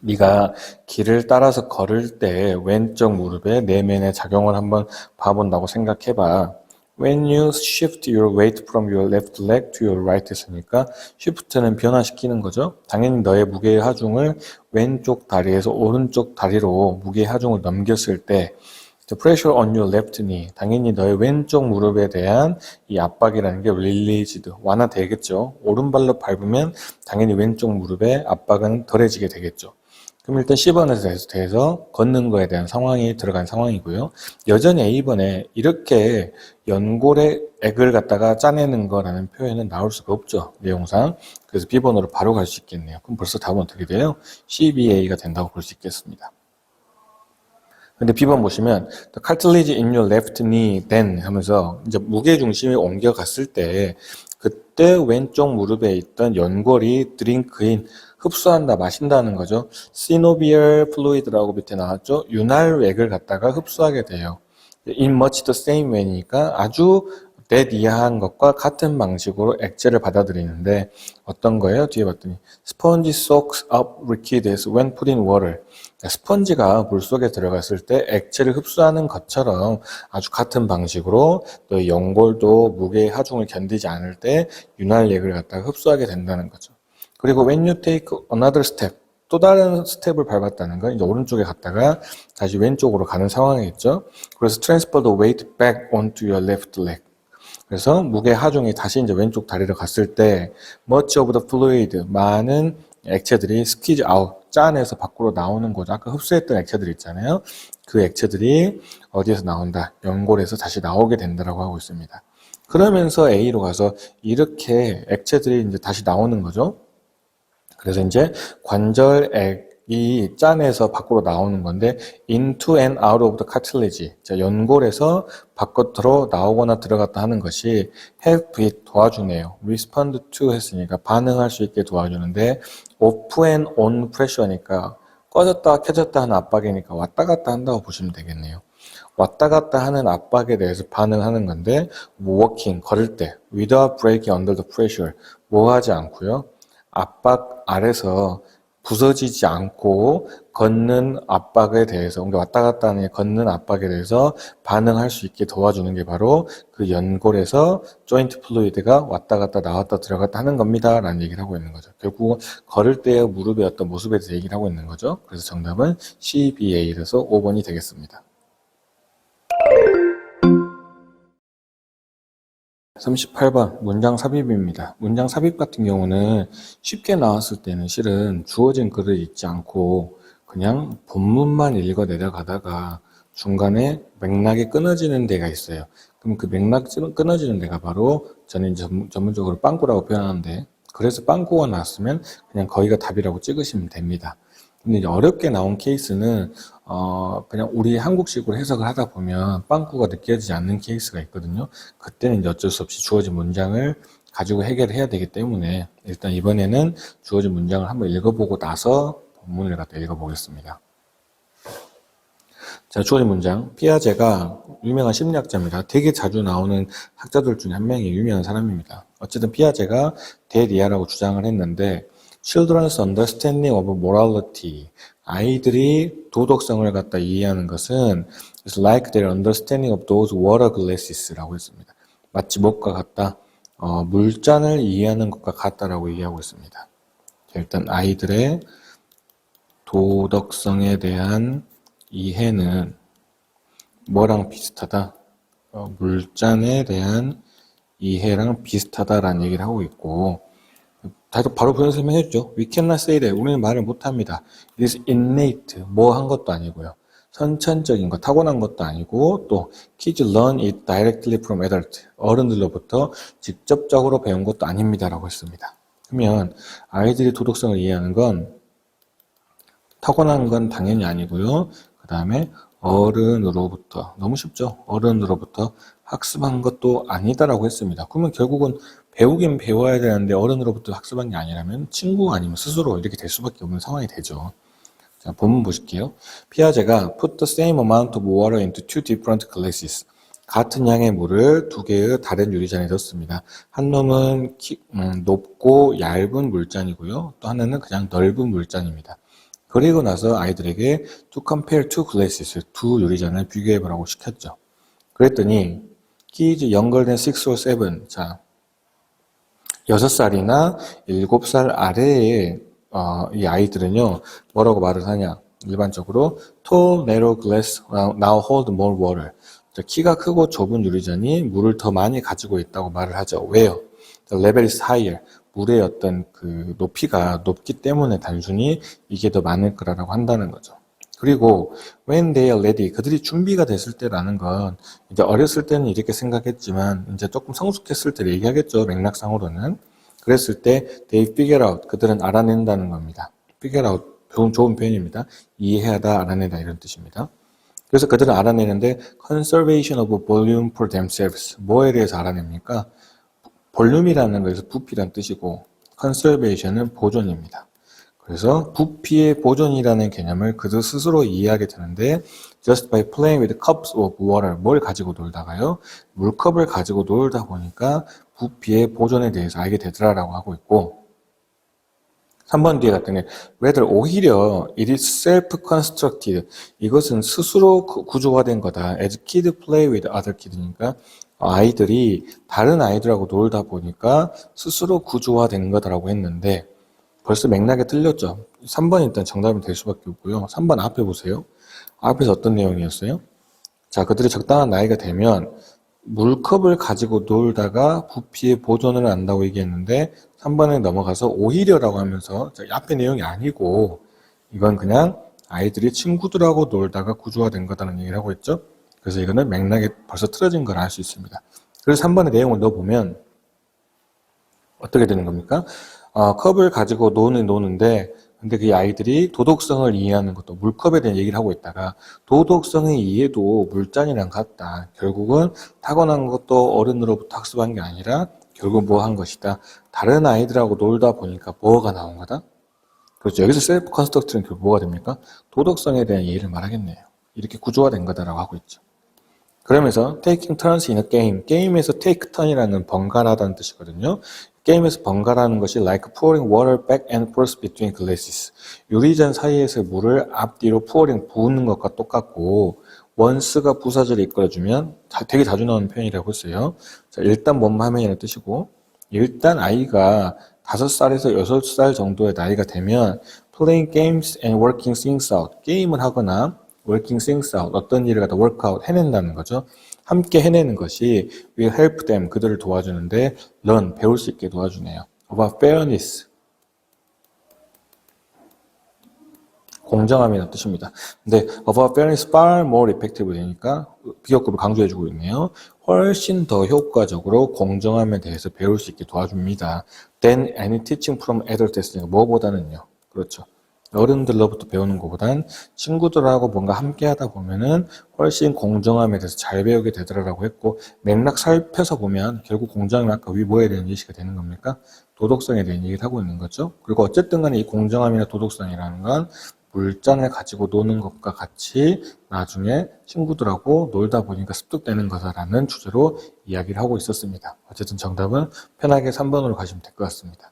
네가 길을 따라서 걸을 때 왼쪽 무릎의 내면의 작용을 한번 봐본다고 생각해봐. When you shift your weight from your left leg to your right 했으니까 shift는 변화시키는 거죠. 당연히 너의 무게의 하중을 왼쪽 다리에서 오른쪽 다리로 무게의 하중을 넘겼을 때 The pressure on your left knee. 당연히 너의 왼쪽 무릎에 대한 이 압박이라는 게 released, 완화되겠죠. 오른발로 밟으면 당연히 왼쪽 무릎의 압박은 덜해지게 되겠죠. 그럼 일단 C번에 대해서 걷는 거에 대한 상황이 들어간 상황이고요. 여전히 A번에 이렇게 연골의 액을 갖다가 짜내는 거라는 표현은 나올 수가 없죠. 내용상. 그래서 B번으로 바로 갈 수 있겠네요. 그럼 벌써 답은 어떻게 돼요? CBA가 된다고 볼 수 있겠습니다. 근데 B번 보시면 the cartilage in your left knee then 하면서 이제 무게 중심이 옮겨갔을 때 그때 왼쪽 무릎에 있던 연골이 드링크인 흡수한다, 마신다는 거죠. synovial fluid라고 밑에 나왔죠. 윤활액을 갖다가 흡수하게 돼요. in much the same way니까 아주 that 이하한 것과 같은 방식으로 액체를 받아들이는데 어떤 거예요? 뒤에 봤더니 sponge soaks up liquids when put in water. 스펀지가 물속에 들어갔을 때 액체를 흡수하는 것처럼 아주 같은 방식으로 또 연골도 무게의 하중을 견디지 않을 때 윤활액을 갖다가 흡수하게 된다는 거죠. 그리고 when you take another step, 또 다른 스텝을 밟았다는 건 이제 오른쪽에 갔다가 다시 왼쪽으로 가는 상황이겠죠. 그래서 transfer the weight back onto your left leg. 그래서 무게 하중이 다시 이제 왼쪽 다리로 갔을 때 much of the fluid, 많은 액체들이 squeeze out, 짜내서 밖으로 나오는 거죠. 아까 흡수했던 액체들 있잖아요. 그 액체들이 어디에서 나온다? 연골에서 다시 나오게 된다라고 하고 있습니다. 그러면서 A로 가서 이렇게 액체들이 이제 다시 나오는 거죠. 그래서 이제 관절액이 짜내서 밖으로 나오는 건데 into and out of the cartilage, 연골에서 바깥으로 나오거나 들어갔다 하는 것이 help it, 도와주네요. respond to 했으니까 반응할 수 있게 도와주는데 off and on pressure니까 꺼졌다 켜졌다 하는 압박이니까 왔다 갔다 한다고 보시면 되겠네요. 왔다 갔다 하는 압박에 대해서 반응하는 건데 walking, 걸을 때 without breaking under the pressure, 뭐 하지 않고요. 압박 아래서 부서지지 않고 걷는 압박에 대해서, 그러니까 왔다 갔다 하는 걷는 압박에 대해서 반응할 수 있게 도와주는 게 바로 그 연골에서 조인트 플루이드가 왔다 갔다 나왔다 들어갔다 하는 겁니다 라는 얘기를 하고 있는 거죠. 결국 걸을 때의 무릎의 어떤 모습에 대해서 얘기를 하고 있는 거죠. 그래서 정답은 CBA라서 5번이 되겠습니다. 38번 문장 삽입입니다. 문장 삽입 같은 경우는 쉽게 나왔을 때는 실은 주어진 글을 읽지 않고 그냥 본문만 읽어 내려가다가 중간에 맥락이 끊어지는 데가 있어요. 그럼 그 맥락 끊어지는 데가 바로 저는 이제 전문적으로 빵꾸라고 표현하는데, 그래서 빵꾸가 나왔으면 그냥 거기가 답이라고 찍으시면 됩니다. 근데 이제 어렵게 나온 케이스는 그냥 우리 한국식으로 해석을 하다 보면 빵꾸가 느껴지지 않는 케이스가 있거든요. 그때는 이제 어쩔 수 없이 주어진 문장을 가지고 해결을 해야 되기 때문에 일단 이번에는 주어진 문장을 한번 읽어보고 나서 본문을 갖다 읽어보겠습니다. 자, 주어진 문장. 피아제가 유명한 심리학자입니다. 되게 자주 나오는 학자들 중에 한 명이 유명한 사람입니다. 어쨌든 피아제가 대리아라고 주장을 했는데 Children's understanding of morality, 아이들이 도덕성을 갖다 이해하는 것은 is like their understanding of those water glasses라고 했습니다. 마치 무엇과 같다? 물잔을 이해하는 것과 같다라고 얘기하고 있습니다. 자, 일단 아이들의 도덕성에 대한 이해는 뭐랑 비슷하다? 물잔에 대한 이해랑 비슷하다라는 얘기를 하고 있고, 바로 보여 설명해 주죠. We cannot say that. 우리는 말을 못합니다. It is innate. 뭐 한 것도 아니고요. 선천적인 거, 타고난 것도 아니고, 또 kids learn it directly from adult. 어른들로부터 직접적으로 배운 것도 아닙니다라고 했습니다. 그러면 아이들이 도덕성을 이해하는 건 타고난 건 당연히 아니고요. 그 다음에 어른으로부터, 너무 쉽죠? 어른으로부터 학습한 것도 아니다라고 했습니다. 그러면 결국은 배우긴 배워야 되는데 어른으로부터 학습한 게 아니라면 친구 아니면 스스로 이렇게 될 수밖에 없는 상황이 되죠. 자, 본문 보실게요. 피아제가 put the same amount of water into two different glasses. 같은 양의 물을 두 개의 다른 유리잔에 넣습니다. 한 놈은 높고 얇은 물잔이고요. 또 하나는 그냥 넓은 물잔입니다. 그리고 나서 아이들에게 to compare two glasses, 두 유리잔을 비교해보라고 시켰죠. 그랬더니 kids younger than 6 or 7, 자, 6살이나 7살 아래의 이 아이들은요, 뭐라고 말을 하냐? 일반적으로 tall, narrow glass now hold more water. 키가 크고 좁은 유리잔이 물을 더 많이 가지고 있다고 말을 하죠. 왜요? The level is higher. 물의 어떤 그 높이가 높기 때문에 단순히 이게 더 많을 거라고 한다는 거죠. 그리고 when they are ready, 그들이 준비가 됐을 때라는 건 이제 어렸을 때는 이렇게 생각했지만 이제 조금 성숙했을 때 얘기하겠죠. 맥락상으로는. 그랬을 때 they figure out, 그들은 알아낸다는 겁니다. figure out, 좋은 표현입니다. 이해하다, 알아내다 이런 뜻입니다. 그래서 그들은 알아내는데 conservation of volume for themselves, 뭐에 대해서 알아냅니까? 볼륨이라는 것에서 부피란 뜻이고 conservation은 보존입니다. 그래서 부피의 보존이라는 개념을 그들 스스로 이해하게 되는데 just by playing with cups of water 뭘 가지고 놀다가요? 물컵을 가지고 놀다 보니까 부피의 보존에 대해서 알게 되더라라고 하고 있고 3번 뒤에 갔더니 rather 오히려 it is self-constructed 이것은 스스로 구조화된 거다 as kids play with other kids니까 아이들이 다른 아이들하고 놀다 보니까 스스로 구조화된 거다라고 했는데 벌써 맥락에 틀렸죠. 3번 일단 정답이 될 수밖에 없고요. 3번 앞에 보세요. 앞에서 어떤 내용이었어요? 자, 그들이 적당한 나이가 되면 물컵을 가지고 놀다가 부피의 보존을 한다고 얘기했는데 3번에 넘어가서 오히려라고 하면서 앞에 내용이 아니고 이건 그냥 아이들이 친구들하고 놀다가 구조화된 거다는 얘기를 하고 있죠. 그래서 이거는 맥락에 벌써 틀어진 걸 알 수 있습니다. 그래서 3번의 내용을 넣어보면 어떻게 되는 겁니까? 컵을 가지고 노는데 근데 그 아이들이 도덕성을 이해하는 것도 물컵에 대한 얘기를 하고 있다가 도덕성의 이해도 물잔이랑 같다. 결국은 타고난 것도 어른으로부터 학습한 게 아니라 결국 뭐 한 것이다. 다른 아이들하고 놀다 보니까 뭐가 나온 거다? 그렇죠. 여기서 셀프 컨스트럭트는 결국 뭐가 됩니까? 도덕성에 대한 이해를 말하겠네요. 이렇게 구조화된 거다라고 하고 있죠. 그러면서 taking turns in a game, 게임에서 take turn이라는 번갈아라는 뜻이거든요. 게임에서 번갈아하는 것이 like pouring water back and forth between glasses. 유리잔 사이에서 물을 앞뒤로 pouring 부는 것과 똑같고 once가 부사절을 이끌어주면 되게 자주 나오는 표현이라고 했어요. 자, 일단 뭔 하면이라는 뜻이고 일단 아이가 5살에서 6살 정도의 나이가 되면 playing games and working things out. 게임을 하거나 working things out. 어떤 일을 갖다 work out 해낸다는 거죠. 함께 해내는 것이 will help them. 그들을 도와주는데 learn. 배울 수 있게 도와주네요. about fairness. 공정함이라는 뜻입니다. 근데 about fairness far more effective 되니까 비교급을 강조해주고 있네요. 훨씬 더 효과적으로 공정함에 대해서 배울 수 있게 도와줍니다. than any teaching from adults. 뭐보다는요. 그렇죠. 어른들로부터 배우는 것보단 친구들하고 뭔가 함께 하다 보면은 훨씬 공정함에 대해서 잘 배우게 되더라라고 했고 맥락 살펴서 보면 결국 공정함이 아까 위 뭐에 대한 예시가 되는 겁니까? 도덕성에 대한 얘기를 하고 있는 거죠. 그리고 어쨌든 간에 이 공정함이나 도덕성이라는 건 물잔을 가지고 노는 것과 같이 나중에 친구들하고 놀다 보니까 습득되는 거다라는 주제로 이야기를 하고 있었습니다. 어쨌든 정답은 편하게 3번으로 가시면 될 것 같습니다.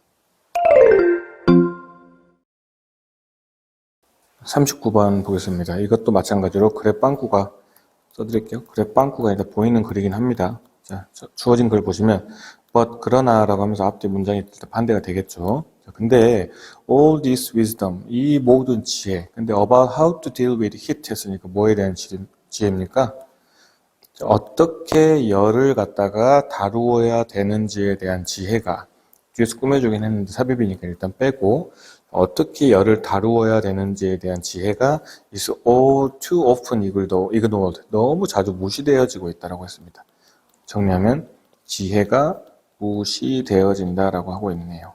39번 보겠습니다. 이것도 마찬가지로 그래 빵꾸가 써드릴게요. 그래 빵꾸가 일단 보이는 글이긴 합니다. 자, 주어진 글 보시면 but 그러나 라고 하면서 앞뒤 문장이 일단 반대가 되겠죠. 자, 근데 all this wisdom 이 모든 지혜 근데 about how to deal with heat 했으니까 뭐에 대한 지혜입니까? 자, 어떻게 열을 갖다가 다루어야 되는지에 대한 지혜가 뒤에서 꾸며주긴 했는데 삽입이니까 일단 빼고 어떻게 열을 다루어야 되는지에 대한 지혜가 is all too often ignored. 너무 자주 무시되어지고 있다고 했습니다. 정리하면 지혜가 무시되어진다라고 하고 있네요.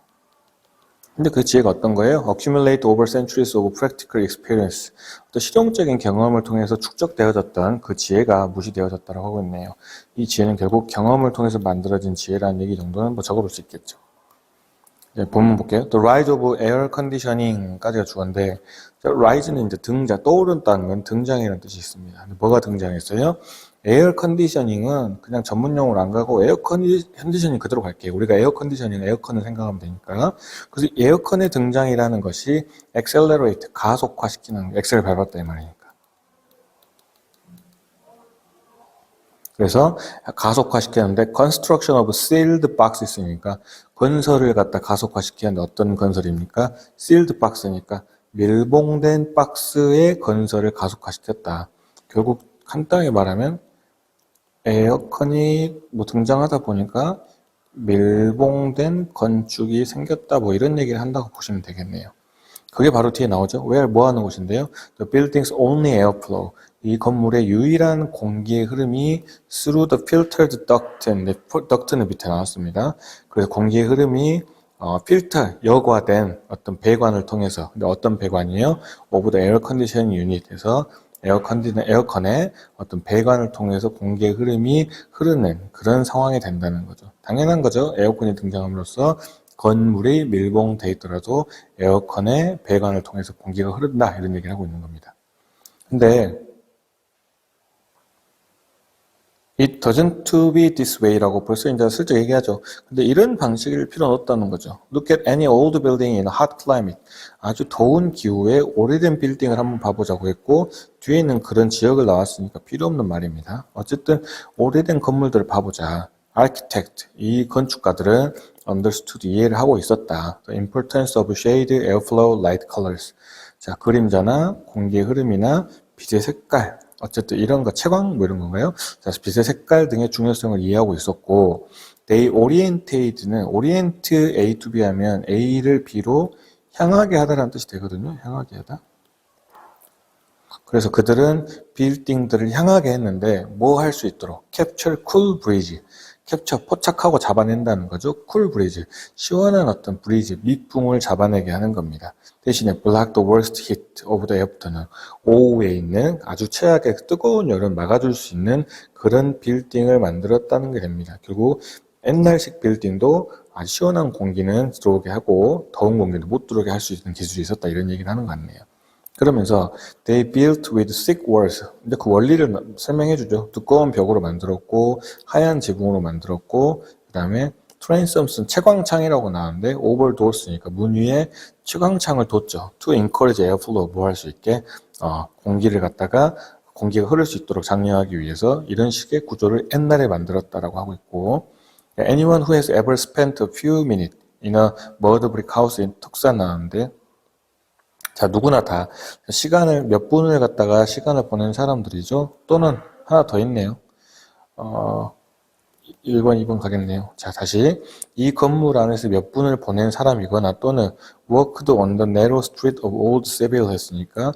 근데 그 지혜가 어떤 거예요? Accumulate over centuries of practical experience. 어떤 실용적인 경험을 통해서 축적되어졌던 그 지혜가 무시되어졌다고 하고 있네요. 이 지혜는 결국 경험을 통해서 만들어진 지혜라는 얘기 정도는 적어볼 수 있겠죠. 네, 본문 볼게요. The rise of air conditioning까지가 주어인데, rise는 이제 떠오른다는 건 등장이라는 뜻이 있습니다. 뭐가 등장했어요? 에어 컨디셔닝은 그냥 전문용어로 안 가고 에어 컨디셔닝 그대로 갈게요. 우리가 에어 컨디셔닝, 에어컨을 생각하면 되니까. 그래서 에어컨의 등장이라는 것이 accelerate, 가속화시키는, 엑셀을 밟았다 이 말이니까. 그래서 가속화시키는데 construction of sealed boxes니까 건설을 갖다 가속화시키는데 어떤 건설입니까? sealed box니까 밀봉된 박스의 건설을 가속화시켰다. 결국 간단하게 말하면 에어컨이 등장하다 보니까 밀봉된 건축이 생겼다 이런 얘기를 한다고 보시면 되겠네요. 그게 바로 뒤에 나오죠. where 뭐 하는 곳인데요. The building's only airflow. 이 건물의 유일한 공기의 흐름이 through the filtered duct인데 duct는 밑에 나왔습니다. 그래서 공기의 흐름이 필터, 여과된 어떤 배관을 통해서 근데 어떤 배관이에요? of the air conditioning unit에서 에어컨의 어떤 배관을 통해서 공기의 흐름이 흐르는 그런 상황이 된다는 거죠. 당연한 거죠. 에어컨이 등장함으로써 건물이 밀봉돼 있더라도 에어컨의 배관을 통해서 공기가 흐른다 이런 얘기를 하고 있는 겁니다. 근데 It doesn't to be this way라고 벌써 이제 슬쩍 얘기하죠. 근데 이런 방식일 필요는 없다는 거죠. Look at any old building in a hot climate. 아주 더운 기후에 오래된 빌딩을 한번 봐보자고 했고 뒤에 있는 그런 지역을 나왔으니까 필요 없는 말입니다. 어쨌든 오래된 건물들을 봐보자. Architect, 이 건축가들은 understood, 이해를 하고 있었다. The importance of shade, airflow, light colors. 자, 그림자나 공기의 흐름이나 빛의 색깔, 어쨌든 이런 거, 채광 뭐 이런 건가요? 자, 빛의 색깔 등의 중요성을 이해하고 있었고, they oriented는 orient A to B 하면 A를 B로 향하게 하다라는 뜻이 되거든요. 향하게 하다. 그래서 그들은 빌딩들을 향하게 했는데 뭐 할 수 있도록 capture cool breeze, 캡처 포착하고 잡아낸다는 거죠. cool breeze, 시원한 어떤 브리즈, 밑붕을 잡아내게 하는 겁니다. 대신에 block the worst heat of the afternoon, 오후에 있는 아주 최악의 뜨거운 열을 막아줄 수 있는 그런 빌딩을 만들었다는 게 됩니다. 결국 옛날식 빌딩도 아주 시원한 공기는 들어오게 하고 더운 공기는 못 들어오게 할 수 있는 기술이 있었다 이런 얘기를 하는 것 같네요. 그러면서 they built with thick walls. 이제 그 원리를 설명해 주죠. 두꺼운 벽으로 만들었고 하얀 지붕으로 만들었고 그다음에 트랜섬스는 채광창이라고 나오는데 over doors니까 문 위에 채광창을 뒀죠. to encourage airflow, 뭐 할 수 있게 공기를 갖다가 공기가 흐를 수 있도록 장려하기 위해서 이런 식의 구조를 옛날에 만들었다라고 하고 있고 anyone who has ever spent a few minutes in a mud brick house in 턱산 나오는데 자, 누구나 다 시간을 몇 분을 갖다가 시간을 보낸 사람들이죠. 또는 하나 더 있네요. 1번, 2번 가겠네요. 자, 다시 이 건물 안에서 몇 분을 보낸 사람이거나 또는 worked on the narrow street of old Seville 했으니까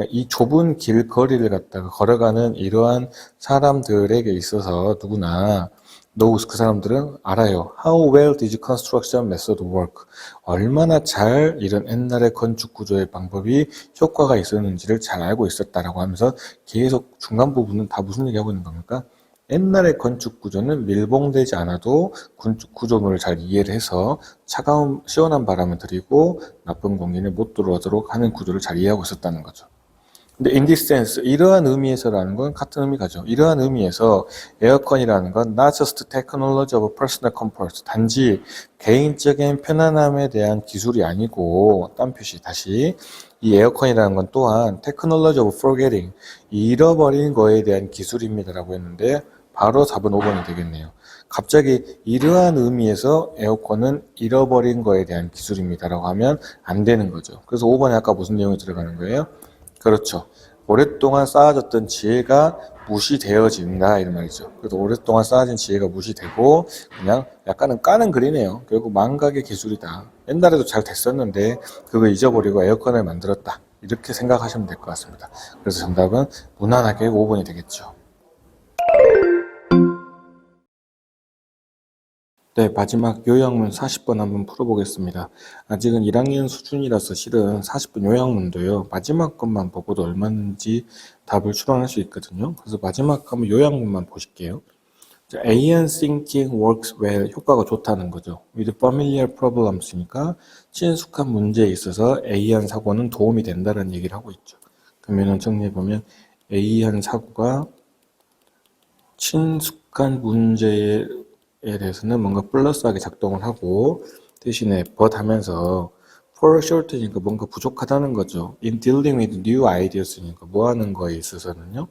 이 좁은 길거리를 갖다가 걸어가는 이러한 사람들에게 있어서 누구나 knows, 그 사람들은 알아요. How well did construction method work? 얼마나 잘 이런 옛날의 건축 구조의 방법이 효과가 있었는지를 잘 알고 있었다라고 하면서 계속 중간 부분은 다 무슨 얘기하고 있는 겁니까? 옛날의 건축 구조는 밀봉되지 않아도 건축 구조물을 잘 이해를 해서 차가운 시원한 바람을 들이고 나쁜 공기는 못 들어오도록 하는 구조를 잘 이해하고 있었다는 거죠. 근데 in this sense, 이러한 의미에서라는 건 같은 의미 가죠. 이러한 의미에서 에어컨이라는 건 not just technology of personal comfort, 단지 개인적인 편안함에 대한 기술이 아니고, 딴 표시 다시, 이 에어컨이라는 건 또한 technology of forgetting, 잃어버린 거에 대한 기술입니다라고 했는데 바로 4번 5번이 되겠네요. 갑자기 이러한 의미에서 에어컨은 잃어버린 거에 대한 기술입니다라고 하면 안 되는 거죠. 그래서 5번에 아까 무슨 내용이 들어가는 거예요? 그렇죠. 오랫동안 쌓아졌던 지혜가 무시되어진다 이런 말이죠. 그래서 오랫동안 쌓아진 지혜가 무시되고 그냥 약간은 까는 글이네요. 결국 망각의 기술이다. 옛날에도 잘 됐었는데 그거 잊어버리고 에어컨을 만들었다. 이렇게 생각하시면 될 것 같습니다. 그래서 정답은 무난하게 5번이 되겠죠. 네, 마지막 요약문 40번 한번 풀어보겠습니다. 아직은 1학년 수준이라서 실은 40번 요약문도요. 마지막 것만 보고도 얼마인지 답을 추론할 수 있거든요. 그래서 마지막 한번 요약문만 보실게요. AN thinking works well, 효과가 좋다는 거죠. With familiar problems니까 친숙한 문제에 있어서 A한 사고는 도움이 된다는 얘기를 하고 있죠. 그러면 정리해보면 A한 사고가 친숙한 문제에 대해서는 뭔가 플러스하게 작동을 하고 대신에 but 하면서 for short니까 뭔가 부족하다는 거죠. In dealing with new ideas니까 뭐 하는 거에 있어서는요.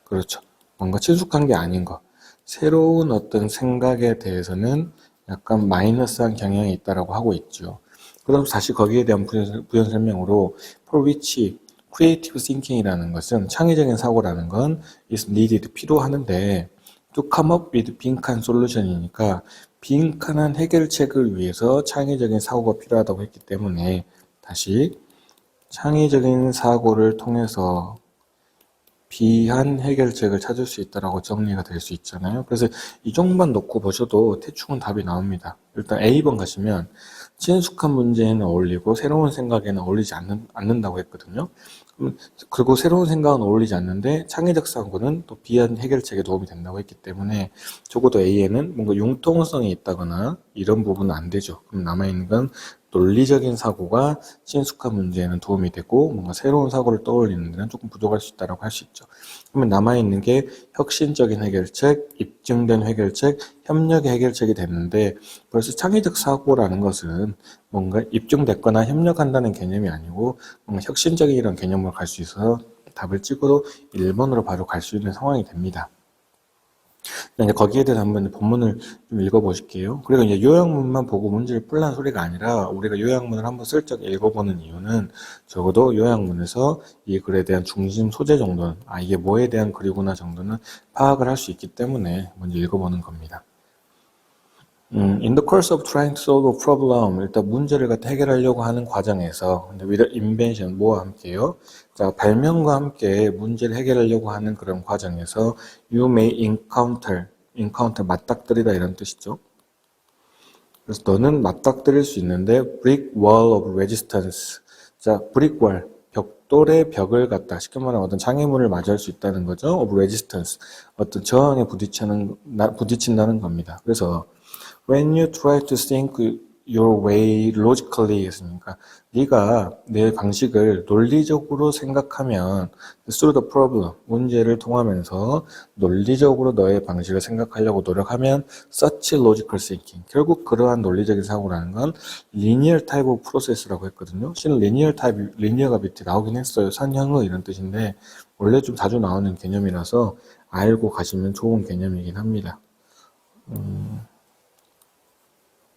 그렇죠. 뭔가 친숙한 게 아닌 거. 새로운 어떤 생각에 대해서는 약간 마이너스한 경향이 있다라고 하고 있죠. 그럼 다시 거기에 대한 부연 설명으로 for which creative thinking이라는 것은 창의적인 사고라는 건 is needed, 필요하는데 to come up with 빈칸 솔루션이니까 빈칸한 해결책을 위해서 창의적인 사고가 필요하다고 했기 때문에 다시 창의적인 사고를 통해서 비한 해결책을 찾을 수 있다라고 정리가 될 수 있잖아요. 그래서 이 정도만 놓고 보셔도 대충은 답이 나옵니다. 일단 A번 가시면 친숙한 문제에는 어울리고 새로운 생각에는 어울리지 않는다고 했거든요. 그리고 새로운 생각은 어울리지 않는데 창의적 사고는 또 비한 해결책에 도움이 된다고 했기 때문에 적어도 A에는 뭔가 융통성이 있다거나 이런 부분은 안 되죠. 그럼 남아있는 건 논리적인 사고가 친숙한 문제에는 도움이 되고 뭔가 새로운 사고를 떠올리는 데는 조금 부족할 수 있다고 할 수 있죠. 그러면 남아있는 게 혁신적인 해결책, 입증된 해결책, 협력의 해결책이 됐는데 벌써 창의적 사고라는 것은 뭔가 입증됐거나 협력한다는 개념이 아니고 뭔가 혁신적인 이런 개념으로 갈 수 있어서 답을 찍어도 1번으로 바로 갈 수 있는 상황이 됩니다. 이제 거기에 대해서 한번 본문을 좀 읽어보실게요. 그리고 이제 요약문만 보고 문제를 풀라는 소리가 아니라 우리가 요약문을 한번 슬쩍 읽어보는 이유는 적어도 요약문에서 이 글에 대한 중심 소재 정도는 이게 뭐에 대한 글이구나 정도는 파악을 할 수 있기 때문에 먼저 읽어보는 겁니다. In the course of trying to solve a problem, 일단 문제를 갖다 해결하려고 하는 과정에서, with invention, 뭐와 함께요? 자, 발명과 함께 문제를 해결하려고 하는 그런 과정에서, you may encounter, 맞닥뜨리다 이런 뜻이죠. 그래서 너는 맞닥뜨릴 수 있는데, brick wall of resistance. 자, brick wall, 벽돌의 벽을 갖다, 쉽게 말하면 어떤 장애물을 맞이할 수 있다는 거죠. of resistance. 어떤 저항에 부딪힌다는 겁니다. 그래서, When you try to think your way logically 했으니까 네가 내 방식을 논리적으로 생각하면 through the problem, 문제를 통하면서 논리적으로 너의 방식을 생각하려고 노력하면 such logical thinking, 결국 그러한 논리적인 사고라는 건 linear type of process라고 했거든요. 실은 linear type, linear가 밑에 나오긴 했어요. 산형의 이런 뜻인데 원래 좀 자주 나오는 개념이라서 알고 가시면 좋은 개념이긴 합니다.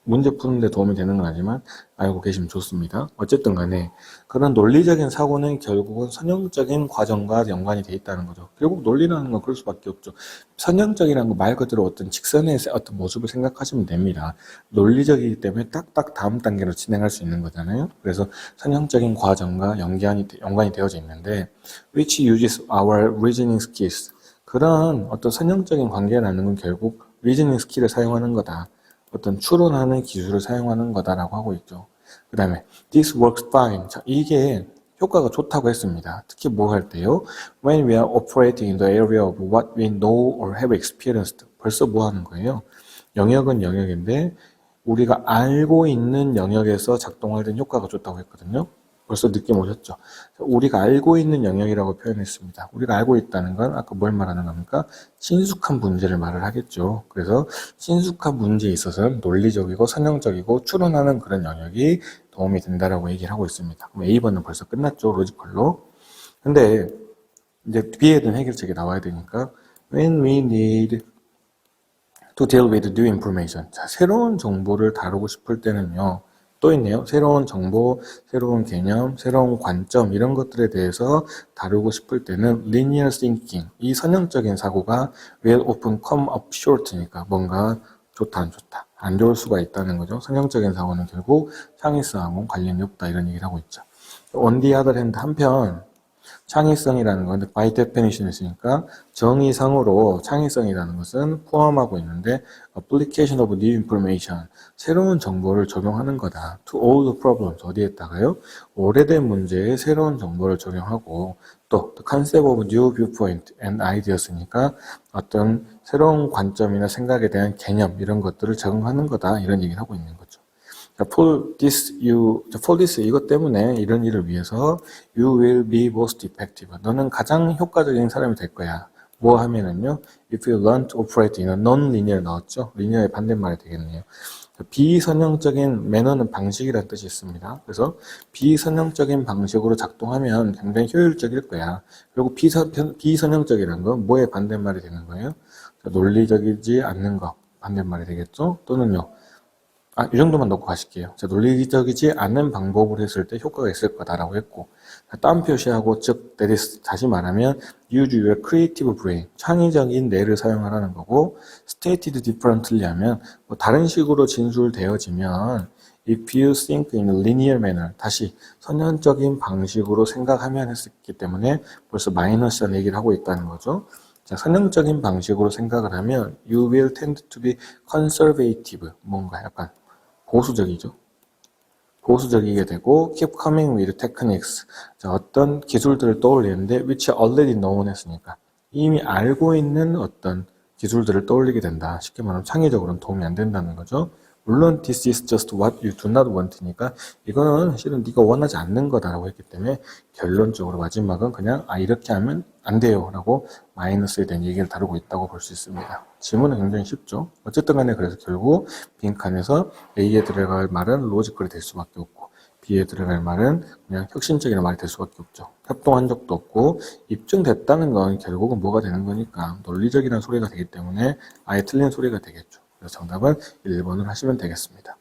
문제 푸는데 도움이 되는 건 아니지만 알고 계시면 좋습니다. 어쨌든 간에 그런 논리적인 사고는 결국은 선형적인 과정과 연관이 돼 있다는 거죠. 결국 논리라는 건 그럴 수밖에 없죠. 선형적이라는 건 말 그대로 어떤 직선의 어떤 모습을 생각하시면 됩니다. 논리적이기 때문에 딱딱 다음 단계로 진행할 수 있는 거잖아요. 그래서 선형적인 과정과 연관이 되어져 있는데 which uses our reasoning skills. 그런 어떤 선형적인 관계라는 건 결국 reasoning skill을 사용하는 거다. 어떤 추론하는 기술을 사용하는 거다라고 하고 있죠. 그 다음에 this works fine. 자, 이게 효과가 좋다고 했습니다. 특히 뭐 할 때요? When we are operating in the area of what we know or have experienced. 벌써 뭐 하는 거예요? 영역은 영역인데 우리가 알고 있는 영역에서 작동할 때 효과가 좋다고 했거든요. 벌써 느낌 오셨죠? 우리가 알고 있는 영역이라고 표현했습니다. 우리가 알고 있다는 건 아까 뭘 말하는 겁니까? 친숙한 문제를 말을 하겠죠. 그래서 친숙한 문제에 있어서는 논리적이고 선형적이고 추론하는 그런 영역이 도움이 된다라고 얘기를 하고 있습니다. 그럼 A번은 벌써 끝났죠. 로지컬로. 근데 이제 B에 대한 해결책이 나와야 되니까 when we need to deal with new information. 자, 새로운 정보를 다루고 싶을 때는요. 또 있네요. 새로운 정보, 새로운 개념, 새로운 관점 이런 것들에 대해서 다루고 싶을 때는 linear thinking, 이 선형적인 사고가 will often come up short니까 뭔가 좋다 안 좋다, 안 좋을 수가 있다는 거죠. 선형적인 사고는 결국 창의성하고 관련이 없다 이런 얘기를 하고 있죠. On the other hand, 한편 창의성이라는 건 by definition 있으니까 정의상으로 창의성이라는 것은 포함하고 있는데 application of new information, 새로운 정보를 적용하는 거다. to old problems, 어디에다가요? 오래된 문제에 새로운 정보를 적용하고 또 the concept of new viewpoint and ideas니까 어떤 새로운 관점이나 생각에 대한 개념 이런 것들을 적용하는 거다 이런 얘기를 하고 있는 거죠. For this, 이것 때문에 이런 일을 위해서 you will be most effective. 너는 가장 효과적인 사람이 될 거야. 뭐 하면은요, if you learn to operate in a non-linear 나왔죠? 리니어의 반대말이 되겠네요. 비선형적인 매너는 방식이라는 뜻이 있습니다. 그래서 비선형적인 방식으로 작동하면 굉장히 효율적일 거야. 그리고 비선형적이라는 건 뭐의 반대말이 되는 거예요? 논리적이지 않는 거 반대말이 되겠죠? 또는요, 이 정도만 넣고 가실게요. 자, 논리적이지 않은 방법으로 했을 때 효과가 있을 거다라고 했고, 다음 표시하고, 즉, that is, 다시 말하면, use your creative brain, 창의적인 뇌를 사용하라는 거고, stated differently 하면, 뭐 다른 식으로 진술되어지면, if you think in a linear manner, 다시 선형적인 방식으로 생각하면 했기 때문에 벌써 마이너스한 얘기를 하고 있다는 거죠. 자, 선형적인 방식으로 생각을 하면, you will tend to be conservative, 뭔가 약간, 보수적이죠. 보수적이게 되고 keep coming with techniques. 자, 어떤 기술들을 떠올리는데 which are already known 했으니까 이미 알고 있는 어떤 기술들을 떠올리게 된다. 쉽게 말하면 창의적으로는 도움이 안 된다는 거죠. 물론 this is just what you do not want니까 이거는 실은 네가 원하지 않는 거다라고 했기 때문에 결론적으로 마지막은 그냥 이렇게 하면 안 돼요 라고 마이너스에 대한 얘기를 다루고 있다고 볼 수 있습니다. 질문은 굉장히 쉽죠. 어쨌든 간에 그래서 결국 빈칸에서 A에 들어갈 말은 로지컬이 될 수밖에 없고 B에 들어갈 말은 그냥 혁신적인 말이 될 수밖에 없죠. 협동한 적도 없고 입증됐다는 건 결국은 뭐가 되는 거니까 논리적이라는 소리가 되기 때문에 아예 틀린 소리가 되겠죠. 그래서 정답은 1번을 하시면 되겠습니다.